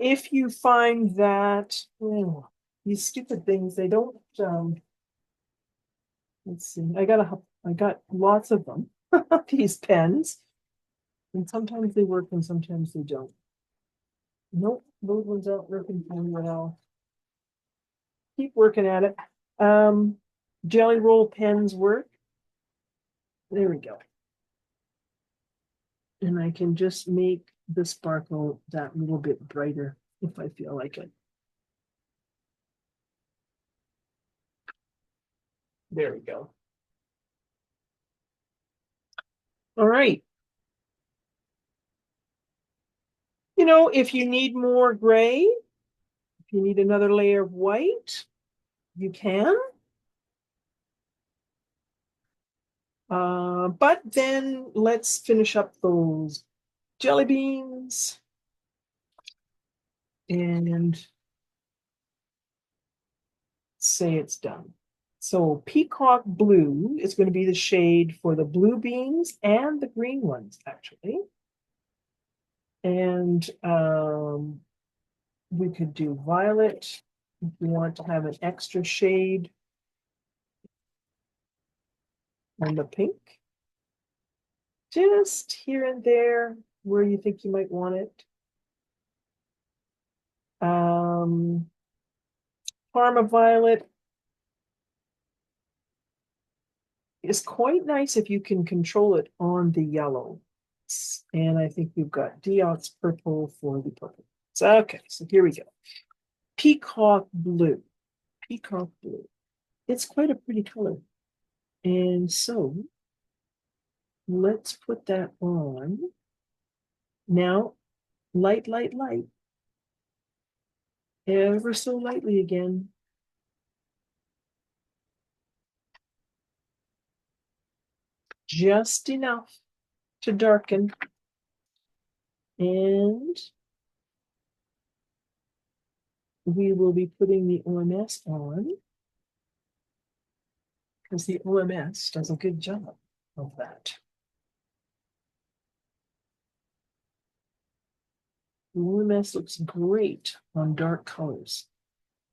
B: if you find that these stupid things, they don't let's see, I got lots of them, these pens, and sometimes they work and sometimes they don't. Nope, those ones aren't working for me at all. Keep working at it. Jelly roll pens work. There we go. And I can just make the sparkle that little bit brighter if I feel like it. There we go. All right. You know, if you need more gray, if you need another layer of white, you can. But then let's finish up those jelly beans and say it's done. So peacock blue is going to be the shade for the blue beans and the green ones, actually. And we could do violet if you want to have an extra shade on the pink. Just here and there where you think you might want it. Parma violet is quite nice if you can control it on the yellow. And I think we've got Diox purple for the purple. So, okay, so here we go. Peacock blue. Peacock blue. It's quite a pretty color. And so let's put that on. Now, light, light, light. Ever so lightly again. Just enough to darken. And we will be putting the OMS on. because the OMS does a good job of that. The OMS looks great on dark colors,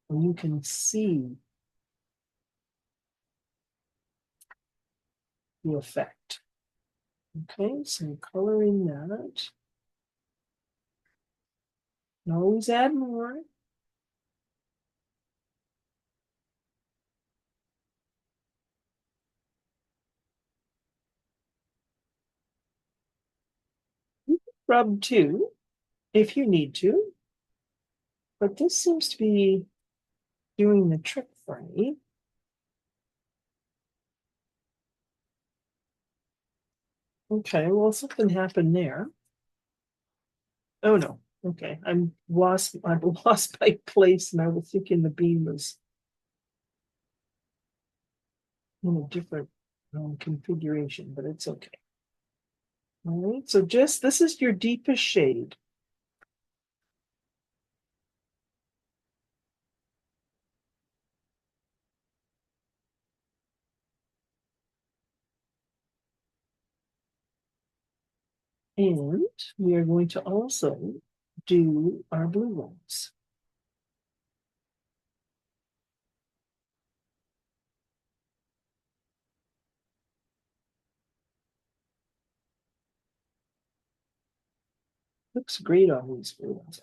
B: and you can see the effect. Okay, so color in that. And always add more. Rub too, if you need to. But this seems to be doing the trick for me. Okay, well, something happened there. Oh no. Okay, I've lost my place, and I was thinking the bean was in a different configuration, but it's okay. All right, so just this is your deepest shade. And we are going to also do our blue ones. Looks great on these blue ones.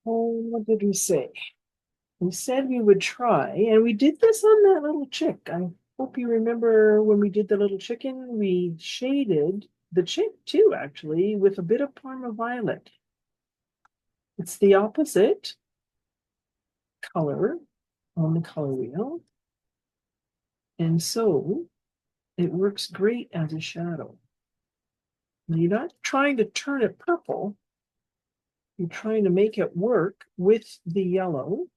B: Oh, what did we say? We said we would try, and we did this on that little chick. I hope you remember when we did the little chicken, we shaded the chick too, actually, with a bit of Parma Violet. It's the opposite color on the color wheel. And so it works great as a shadow. Now, you're not trying to turn it purple. You're trying to make it work with the yellow.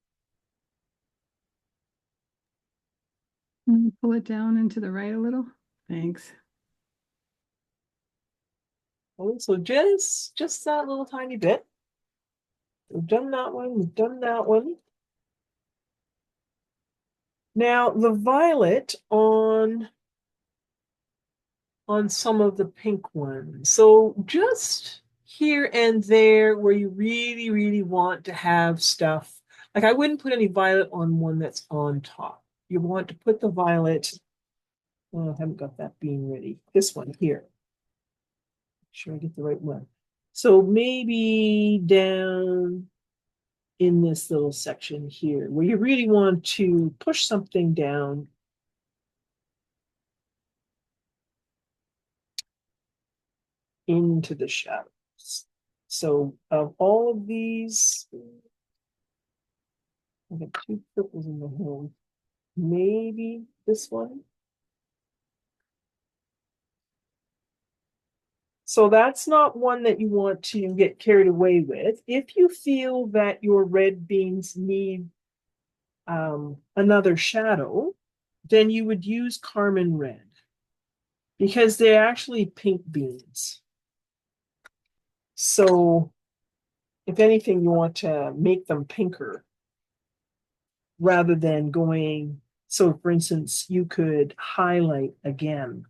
A: Can you pull it down into the right a little? Thanks.
B: So just that little tiny bit. We've done that one, we've done that one. Now the violet on some of the pink ones. So just here and there where you really, really want to have stuff. Like I wouldn't put any violet on one that's on top. You want to put the violet. Oh, I haven't got that bean ready. This one here. Make sure I get the right one. So maybe down in this little section here where you really want to push something down into the shadows. So of all of these, I got two purples in the hand. Maybe this one. So that's not one that you want to get carried away with. If you feel that your red beans need another shadow, then you would use Carmen Red because they're actually pink beans. So if anything, you want to make them pinker rather than going. So for instance, you could highlight again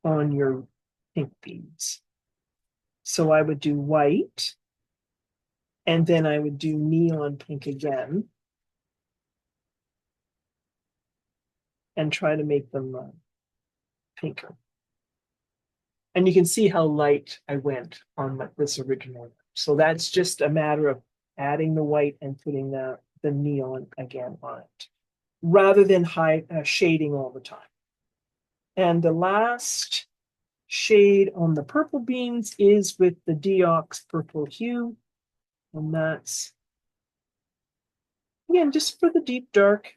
B: on your pink beans. So I would do white, and then I would do neon pink again and try to make them pinker. And you can see how light I went on this original. So that's just a matter of adding the white and putting the the neon again on it, rather than shading all the time. And the last shade on the purple beans is with the Deox Purple Hue. And that's, again, just for the deep dark.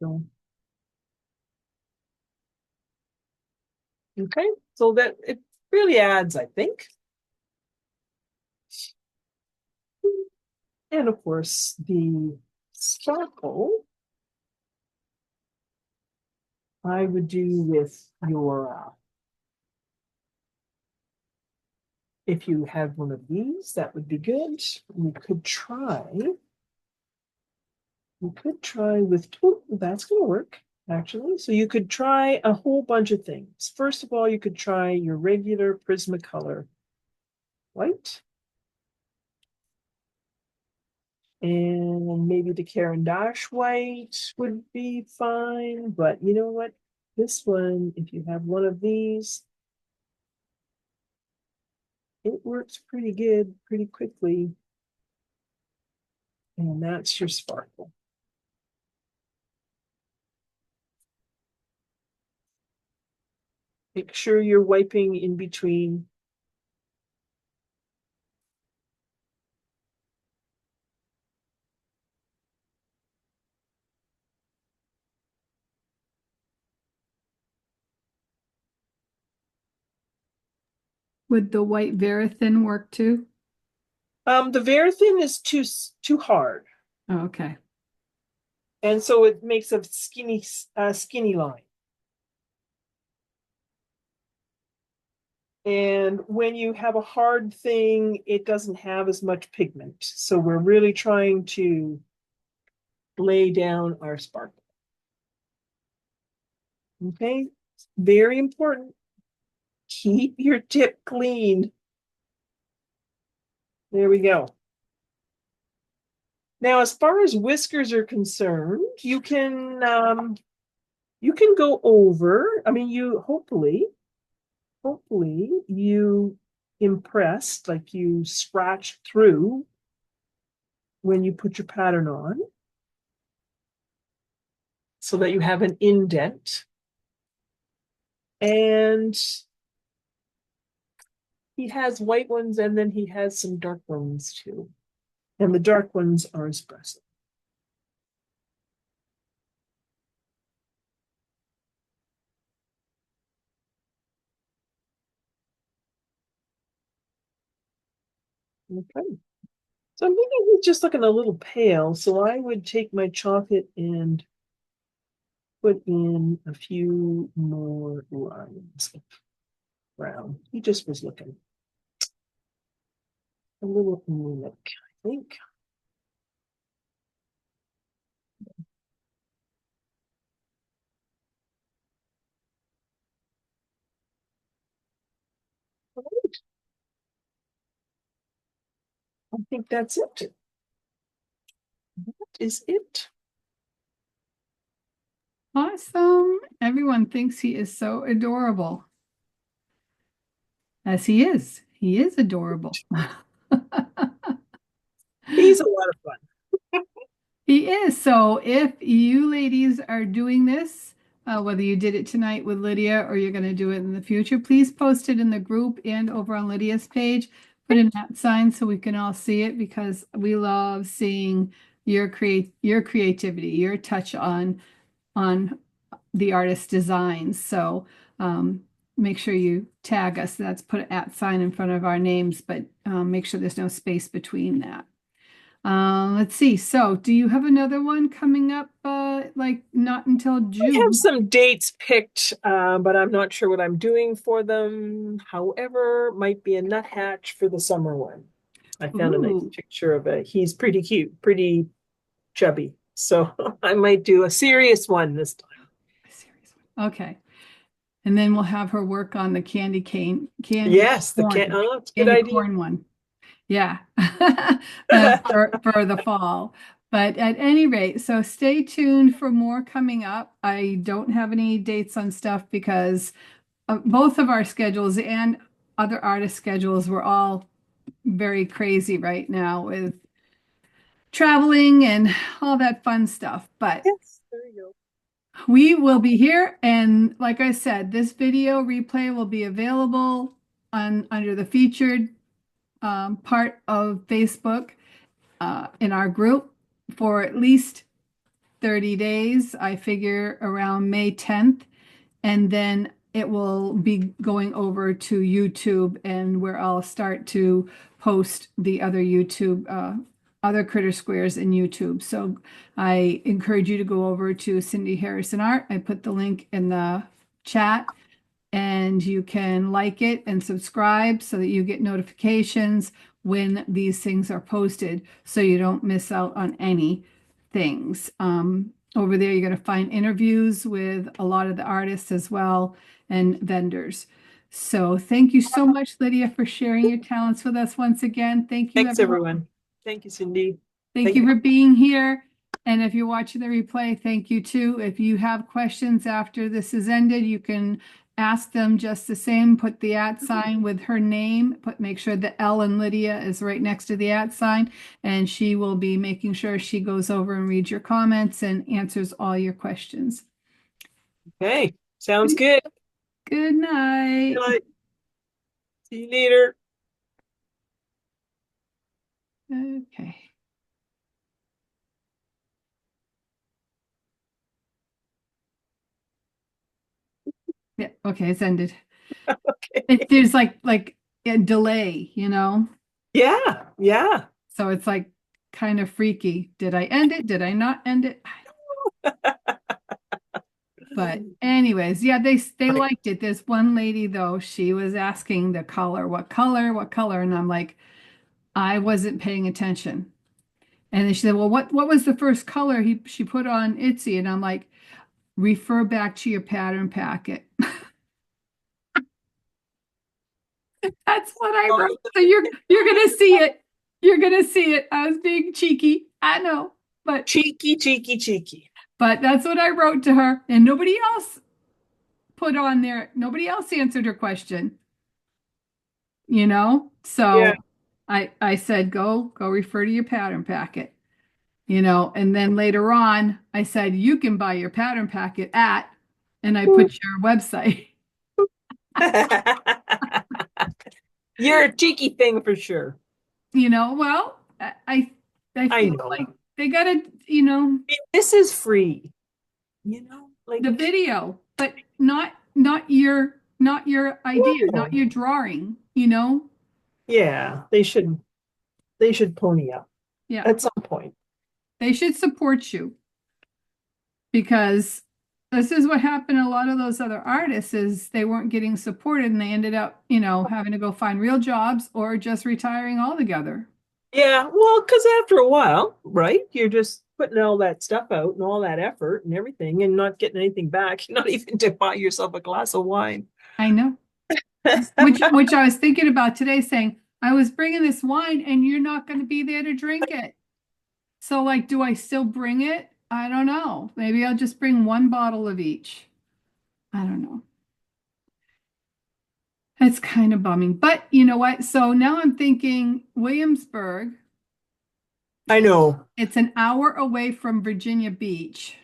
B: So, okay, so that it really adds, I think. And of course, the sparkle I would do with your, if you have one of these, that would be good. We could try with, oh, that's going to work, actually. So you could try a whole bunch of things. First of all, you could try your regular Prismacolor white. And maybe the Caran d'Ache white would be fine. But you know what? This one, if you have one of these, it works pretty good, pretty quickly. And that's your sparkle. Make sure you're wiping in between.
A: Would the white Verithin work too?
B: The Verithin is too hard.
A: Oh, okay.
B: And so it makes a skinny line. And when you have a hard thing, it doesn't have as much pigment. So we're really trying to lay down our sparkle. Okay, very important. Keep your tip clean. There we go. Now, as far as whiskers are concerned, you can go over. I mean, you hopefully you impressed, like you scratched through when you put your pattern on, so that you have an indent. And he has white ones, and then he has some dark ones too. And the dark ones are espresso. Okay. So maybe he's just looking a little pale. So I would take my chocolate and put in a few more lines of brown. He just was looking a little anemic, I think. All right. I think that's it. That is it.
A: Awesome. Everyone thinks he is so adorable. As he is. He is adorable.
B: He's a lot of fun.
A: He is. So if you ladies are doing this, whether you did it tonight with Lydia or you're going to do it in the future, please post it in the group and over on Lydia's page. Put in that sign so we can all see it, because we love seeing your creativity, your touch on the artist's designs. So make sure you tag us. That's put an @ sign in front of our names, but make sure there's no space between that. Let's see. So, do you have another one coming up? Like not until
B: I have
A: June?
B: some dates picked, but I'm not sure what I'm doing for them. However, might be a nuthatch for the summer one. I found a nice
A: Ooh,
B: picture of it. He's pretty cute, pretty chubby. So I might do a serious one this time.
A: a serious one. Okay, and then we'll have her work on the candy
B: Yes, the
A: corn,
B: oh, it's a good
A: candy
B: idea.
A: corn one. Yeah, for the fall. But at any rate, so stay tuned for more coming up. I don't have any dates on stuff because both of our schedules and other artist schedules were all very crazy right now with traveling and all that fun stuff. But
B: Yes, there you
A: we will be here, and like I said, this video replay will be available on under the featured part of Facebook in our group for at least 30 days. I figure around May 10th, and then it will be going over to YouTube and where I'll start to post the other YouTube, other Critter Squares in YouTube. So I encourage you to go over to Cindy Harrison Art. I put the link in the chat and you can like it and subscribe so that you get notifications when these things are posted so you don't miss out on any things. Over there, you're going to find interviews with a lot of the artists as well and vendors. So thank you so much, Lydia, for sharing your talents with us once again. Thank you,
B: Thanks,
A: everyone.
B: everyone. Thank you, Cindy.
A: Thank
B: Thank
A: you
B: you.
A: for being here. And if you're watching the replay, thank you too. If you have questions after this is ended, you can ask them just the same. Put the @ sign with her name, make sure the L in Lydia is right next to the @ sign, and she will be making sure she goes over and reads your comments and answers all your questions.
B: Okay, sounds good.
A: Good night.
B: See you later.
A: Okay. Yeah, okay, it's ended.
B: Okay.
A: There's like a delay, you know?
B: Yeah, yeah.
A: So it's like kind of freaky. Did I end it? Did I not end it? But anyways, yeah, they
B: Right.
A: liked it. There's one lady though, she was asking the color, what color, what color? And I'm like, I wasn't paying attention. And then she said, well, what was the first color she put on Itsy? And I'm like, refer back to your pattern packet. That's what I wrote. So you're gonna see it. You're gonna see it. I was being cheeky. I know, but
B: Cheeky, cheeky, cheeky.
A: that's what I wrote to her, and nobody else put on there. Nobody else answered her question, you know?
B: Yeah.
A: So I said, go refer to your pattern packet, you know, and then later on I said, you can buy your pattern packet at, and I put your website,
B: You're a cheeky thing for sure.
A: you know. Well, I
B: I
A: feel
B: know.
A: like they gotta, you know,
B: This is free,
A: the
B: like,
A: video, but not your idea, not
B: oh,
A: your drawing, you know?
B: yeah, they should pony up
A: Yeah.
B: at some point.
A: They should support you because this is what happened to a lot of those other artists is they weren't getting supported and they ended up, you know, having to go find real jobs or just retiring altogether.
B: Yeah, well, because after a while, right, you're just putting all that stuff out and all that effort and everything and not getting anything back, not even to buy yourself a glass of wine.
A: I know. Which I was thinking about today saying, I was bringing this wine and you're not going to be there to drink it. So like, do I still bring it? I don't know. Maybe I'll just bring one bottle of each. I don't know. It's kind of bumming. But you know what? So now I'm thinking Williamsburg,
B: I know.
A: it's an hour away from Virginia Beach,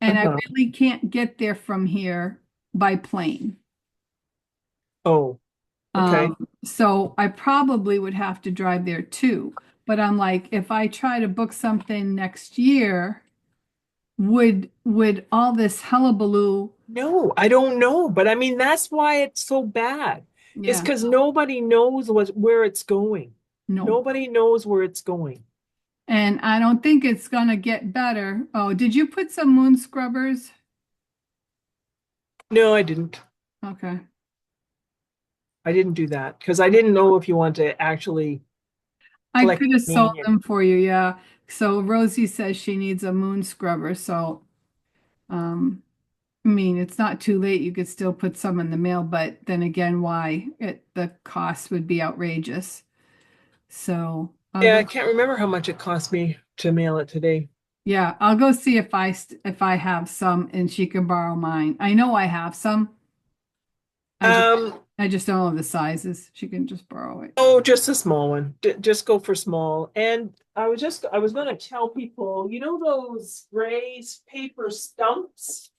A: and I
B: Uh-huh.
A: really can't get there from here by plane.
B: Oh, okay.
A: So I probably would have to drive there too. But I'm like, if I try to book something next year, would all this hullabaloo?
B: No, I don't know, but I mean that's why it's so bad. It's
A: Yeah,
B: because nobody knows where it's going.
A: no.
B: Nobody knows where it's going.
A: And I don't think it's gonna get better. Oh, did you put some moon scrubbers?
B: No, I didn't.
A: Okay.
B: I didn't do that because I didn't know if you want to actually
A: I
B: collect
A: could have sold
B: me and
A: them for you, yeah. So Rosie says she needs a moon scrubber, so um I mean, it's not too late. You could still put some in the mail, but then again, why? The cost would be outrageous. So I'll
B: Yeah,
A: go,
B: I can't remember how much it cost me to mail it today.
A: yeah, I'll go see if I have some and she can borrow mine. I know I have some. I just
B: Um,
A: I just don't know the sizes. She can just borrow it.
B: oh, just a small one. Just go for small. And I was going to tell people, you know those gray paper stumps?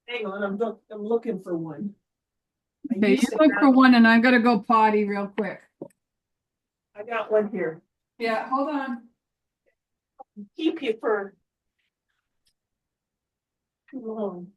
B: Hang on, I'm looking for one. I
A: Okay, you
B: used to
A: look for
B: have,
A: one and I'm gonna go potty real quick.
B: I got one here.
A: Yeah, hold on.
B: Keep you for too long.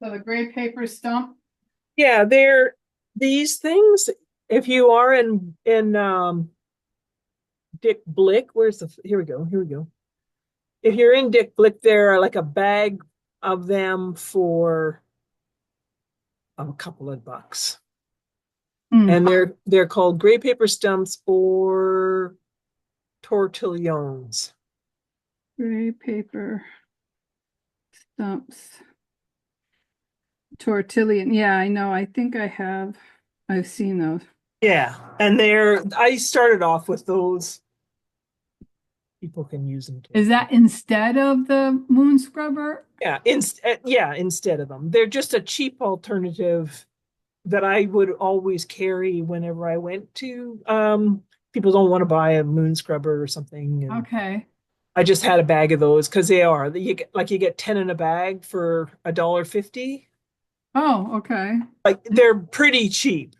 A: So the gray paper stump.
B: Yeah, they're these things. If you are in Dick Blick, where's the here we go, here we go. If you're in Dick Blick, there are like a bag of them for a couple of bucks.
A: Hmm.
B: And they're called gray paper stumps or tortillons.
A: Gray paper stumps. Tortillion. Yeah, I know. I think I have. I've seen those.
B: Yeah, and they're I started off with those. People can use them too.
A: Is that instead of the moon scrubber?
B: Yeah, instead of them. They're just a cheap alternative that I would always carry whenever I went to people don't want to buy a moon scrubber or something, and
A: Okay.
B: I just had a bag of those because you get 10 in a bag for $1.50.
A: Oh, okay.
B: Like they're pretty cheap.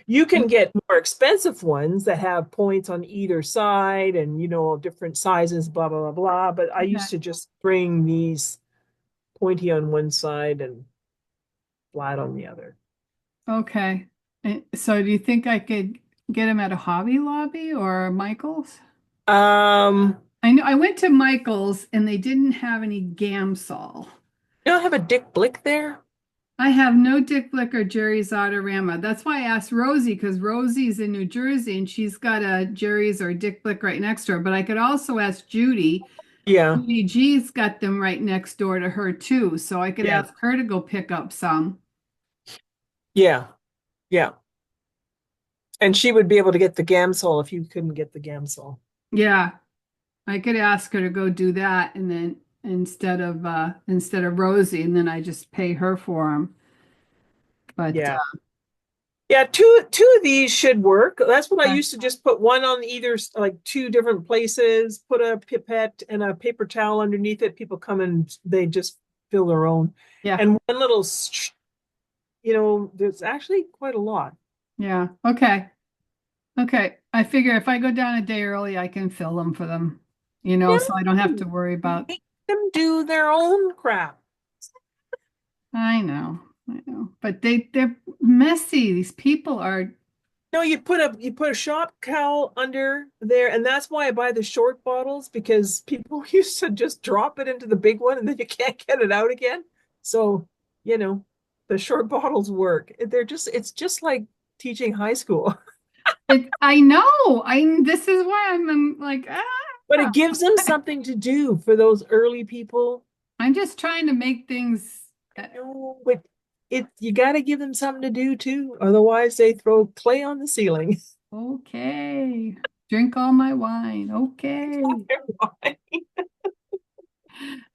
B: You can get more expensive ones that have points on either side and different sizes, blah blah blah blah. But I
A: Okay.
B: used to just bring these pointy on one side and flat on the other.
A: Okay. So do you think I could get them at a Hobby Lobby or Michael's?
B: Um,
A: I know I went to Michael's and they didn't have any Gamsol.
B: you don't have a Dick Blick there?
A: I have no Dick Blick or Jerry's Autorama. That's why I asked Rosie because Rosie's in New Jersey and she's got a Jerry's or Dick Blick right next to her. But I could also ask Judy.
B: Yeah,
A: Judy G's got them right next door to her too. So I could
B: yeah,
A: ask her to go pick up some.
B: yeah, yeah. And she would be able to get the Gamsol if you couldn't get the Gamsol.
A: Yeah, I could ask her to go do that and then instead of Rosie and then I just pay her for them. But
B: Yeah. Yeah, two of these should work. That's what I
A: uh,
B: used to just put one on either, like two different places, put a pipette and a paper towel underneath it. People come and they just fill their own.
A: yeah,
B: And one little, there's actually quite a lot.
A: yeah. Okay. Okay. I figure if I go down a day early, I can fill them for them, so I don't have
B: No,
A: to worry about.
B: make them do their own crap.
A: I know. But they're messy. These people are,
B: No, you put a shop cowl under there, and that's why I buy the short bottles because people used to just drop it into the big one and then you can't get it out again. So, you know, the short bottles work. It's just like teaching high school.
A: I know. This is why I'm like,
B: But it gives them something to do for those early people.
A: I'm just trying to make things
B: No, but you got to give them something to do too. Otherwise, they throw clay on the ceiling.
A: okay. Drink all my wine. Okay.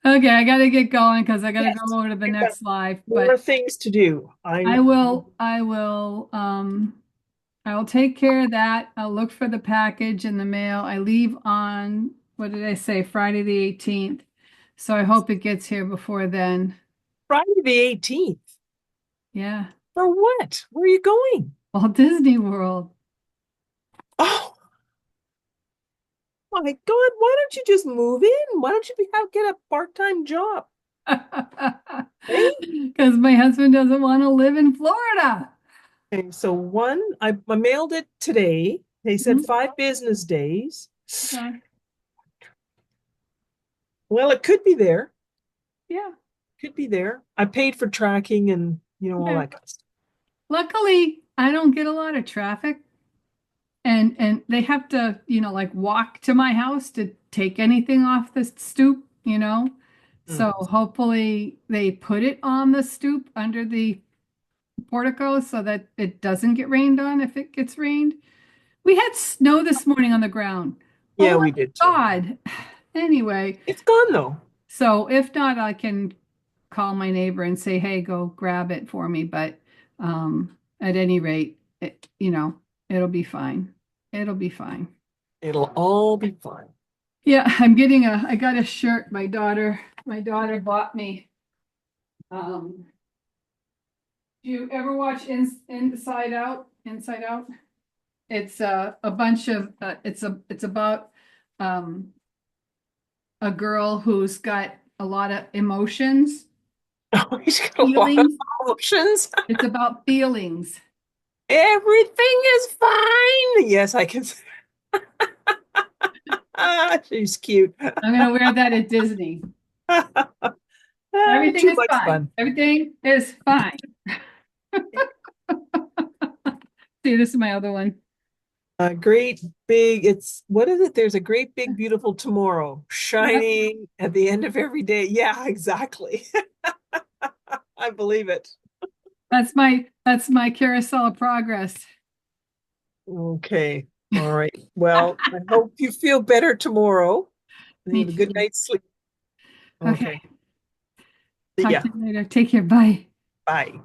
A: Okay, I gotta get going because I gotta go
B: Yes,
A: over to the
B: you've got
A: next live.
B: more
A: But
B: things to do. I
A: I
B: know.
A: will, I will, I will take care of that. I'll look for the package in the mail. I leave on, what did I say, Friday the 18th. So I hope it gets here before then.
B: Friday the 18th.
A: Yeah.
B: For what? Where are you going?
A: Walt Disney World.
B: Oh, my God, why don't you just move in? Why don't you get a part-time job? Right?
A: Because my husband doesn't want to live in Florida.
B: Okay, so I mailed it today. They said
A: Mhm.
B: 5 business days.
A: Okay.
B: Well, it could be there.
A: Yeah.
B: Could be there. I paid for tracking and all
A: Okay.
B: that kind of stuff.
A: Luckily, I don't get a lot of traffic, and they have to, like walk to my house to take anything off the stoop. So
B: Mm.
A: hopefully they put it on the stoop under the portico so that it doesn't get rained on if it gets rained. We had snow this morning on the ground. Oh
B: Yeah,
A: my
B: we did too.
A: God. Anyway,
B: It's gone though.
A: so if not, I can call my neighbor and say, hey, go grab it for me. But at any rate, it'll be fine. It'll be fine.
B: It'll all be fine.
A: Yeah, I got a shirt my daughter bought me. Um, do you ever watch Inside Out? Inside Out? It's a bunch of it's about um a girl who's got a lot of emotions,
B: Oh, he's got a lot of
A: feelings.
B: options.
A: It's about feelings.
B: Everything is fine. Yes, I can. Ah, she's cute.
A: I'm gonna wear that at Disney.
B: Ah,
A: Everything
B: too
A: is
B: much
A: fine.
B: fun.
A: Everything is fine. See, this is my other one.
B: A great big, it's what is it? There's a great big beautiful tomorrow
A: Yep,
B: shining at the end of every day. Yeah, exactly. I believe it.
A: that's my carousel of progress.
B: Okay. All right. Well, I hope you feel better tomorrow and you
A: Me
B: have a good
A: too.
B: night's sleep.
A: Okay,
B: Okay. See
A: talk
B: ya.
A: to you later. Take care. Bye.
B: Bye.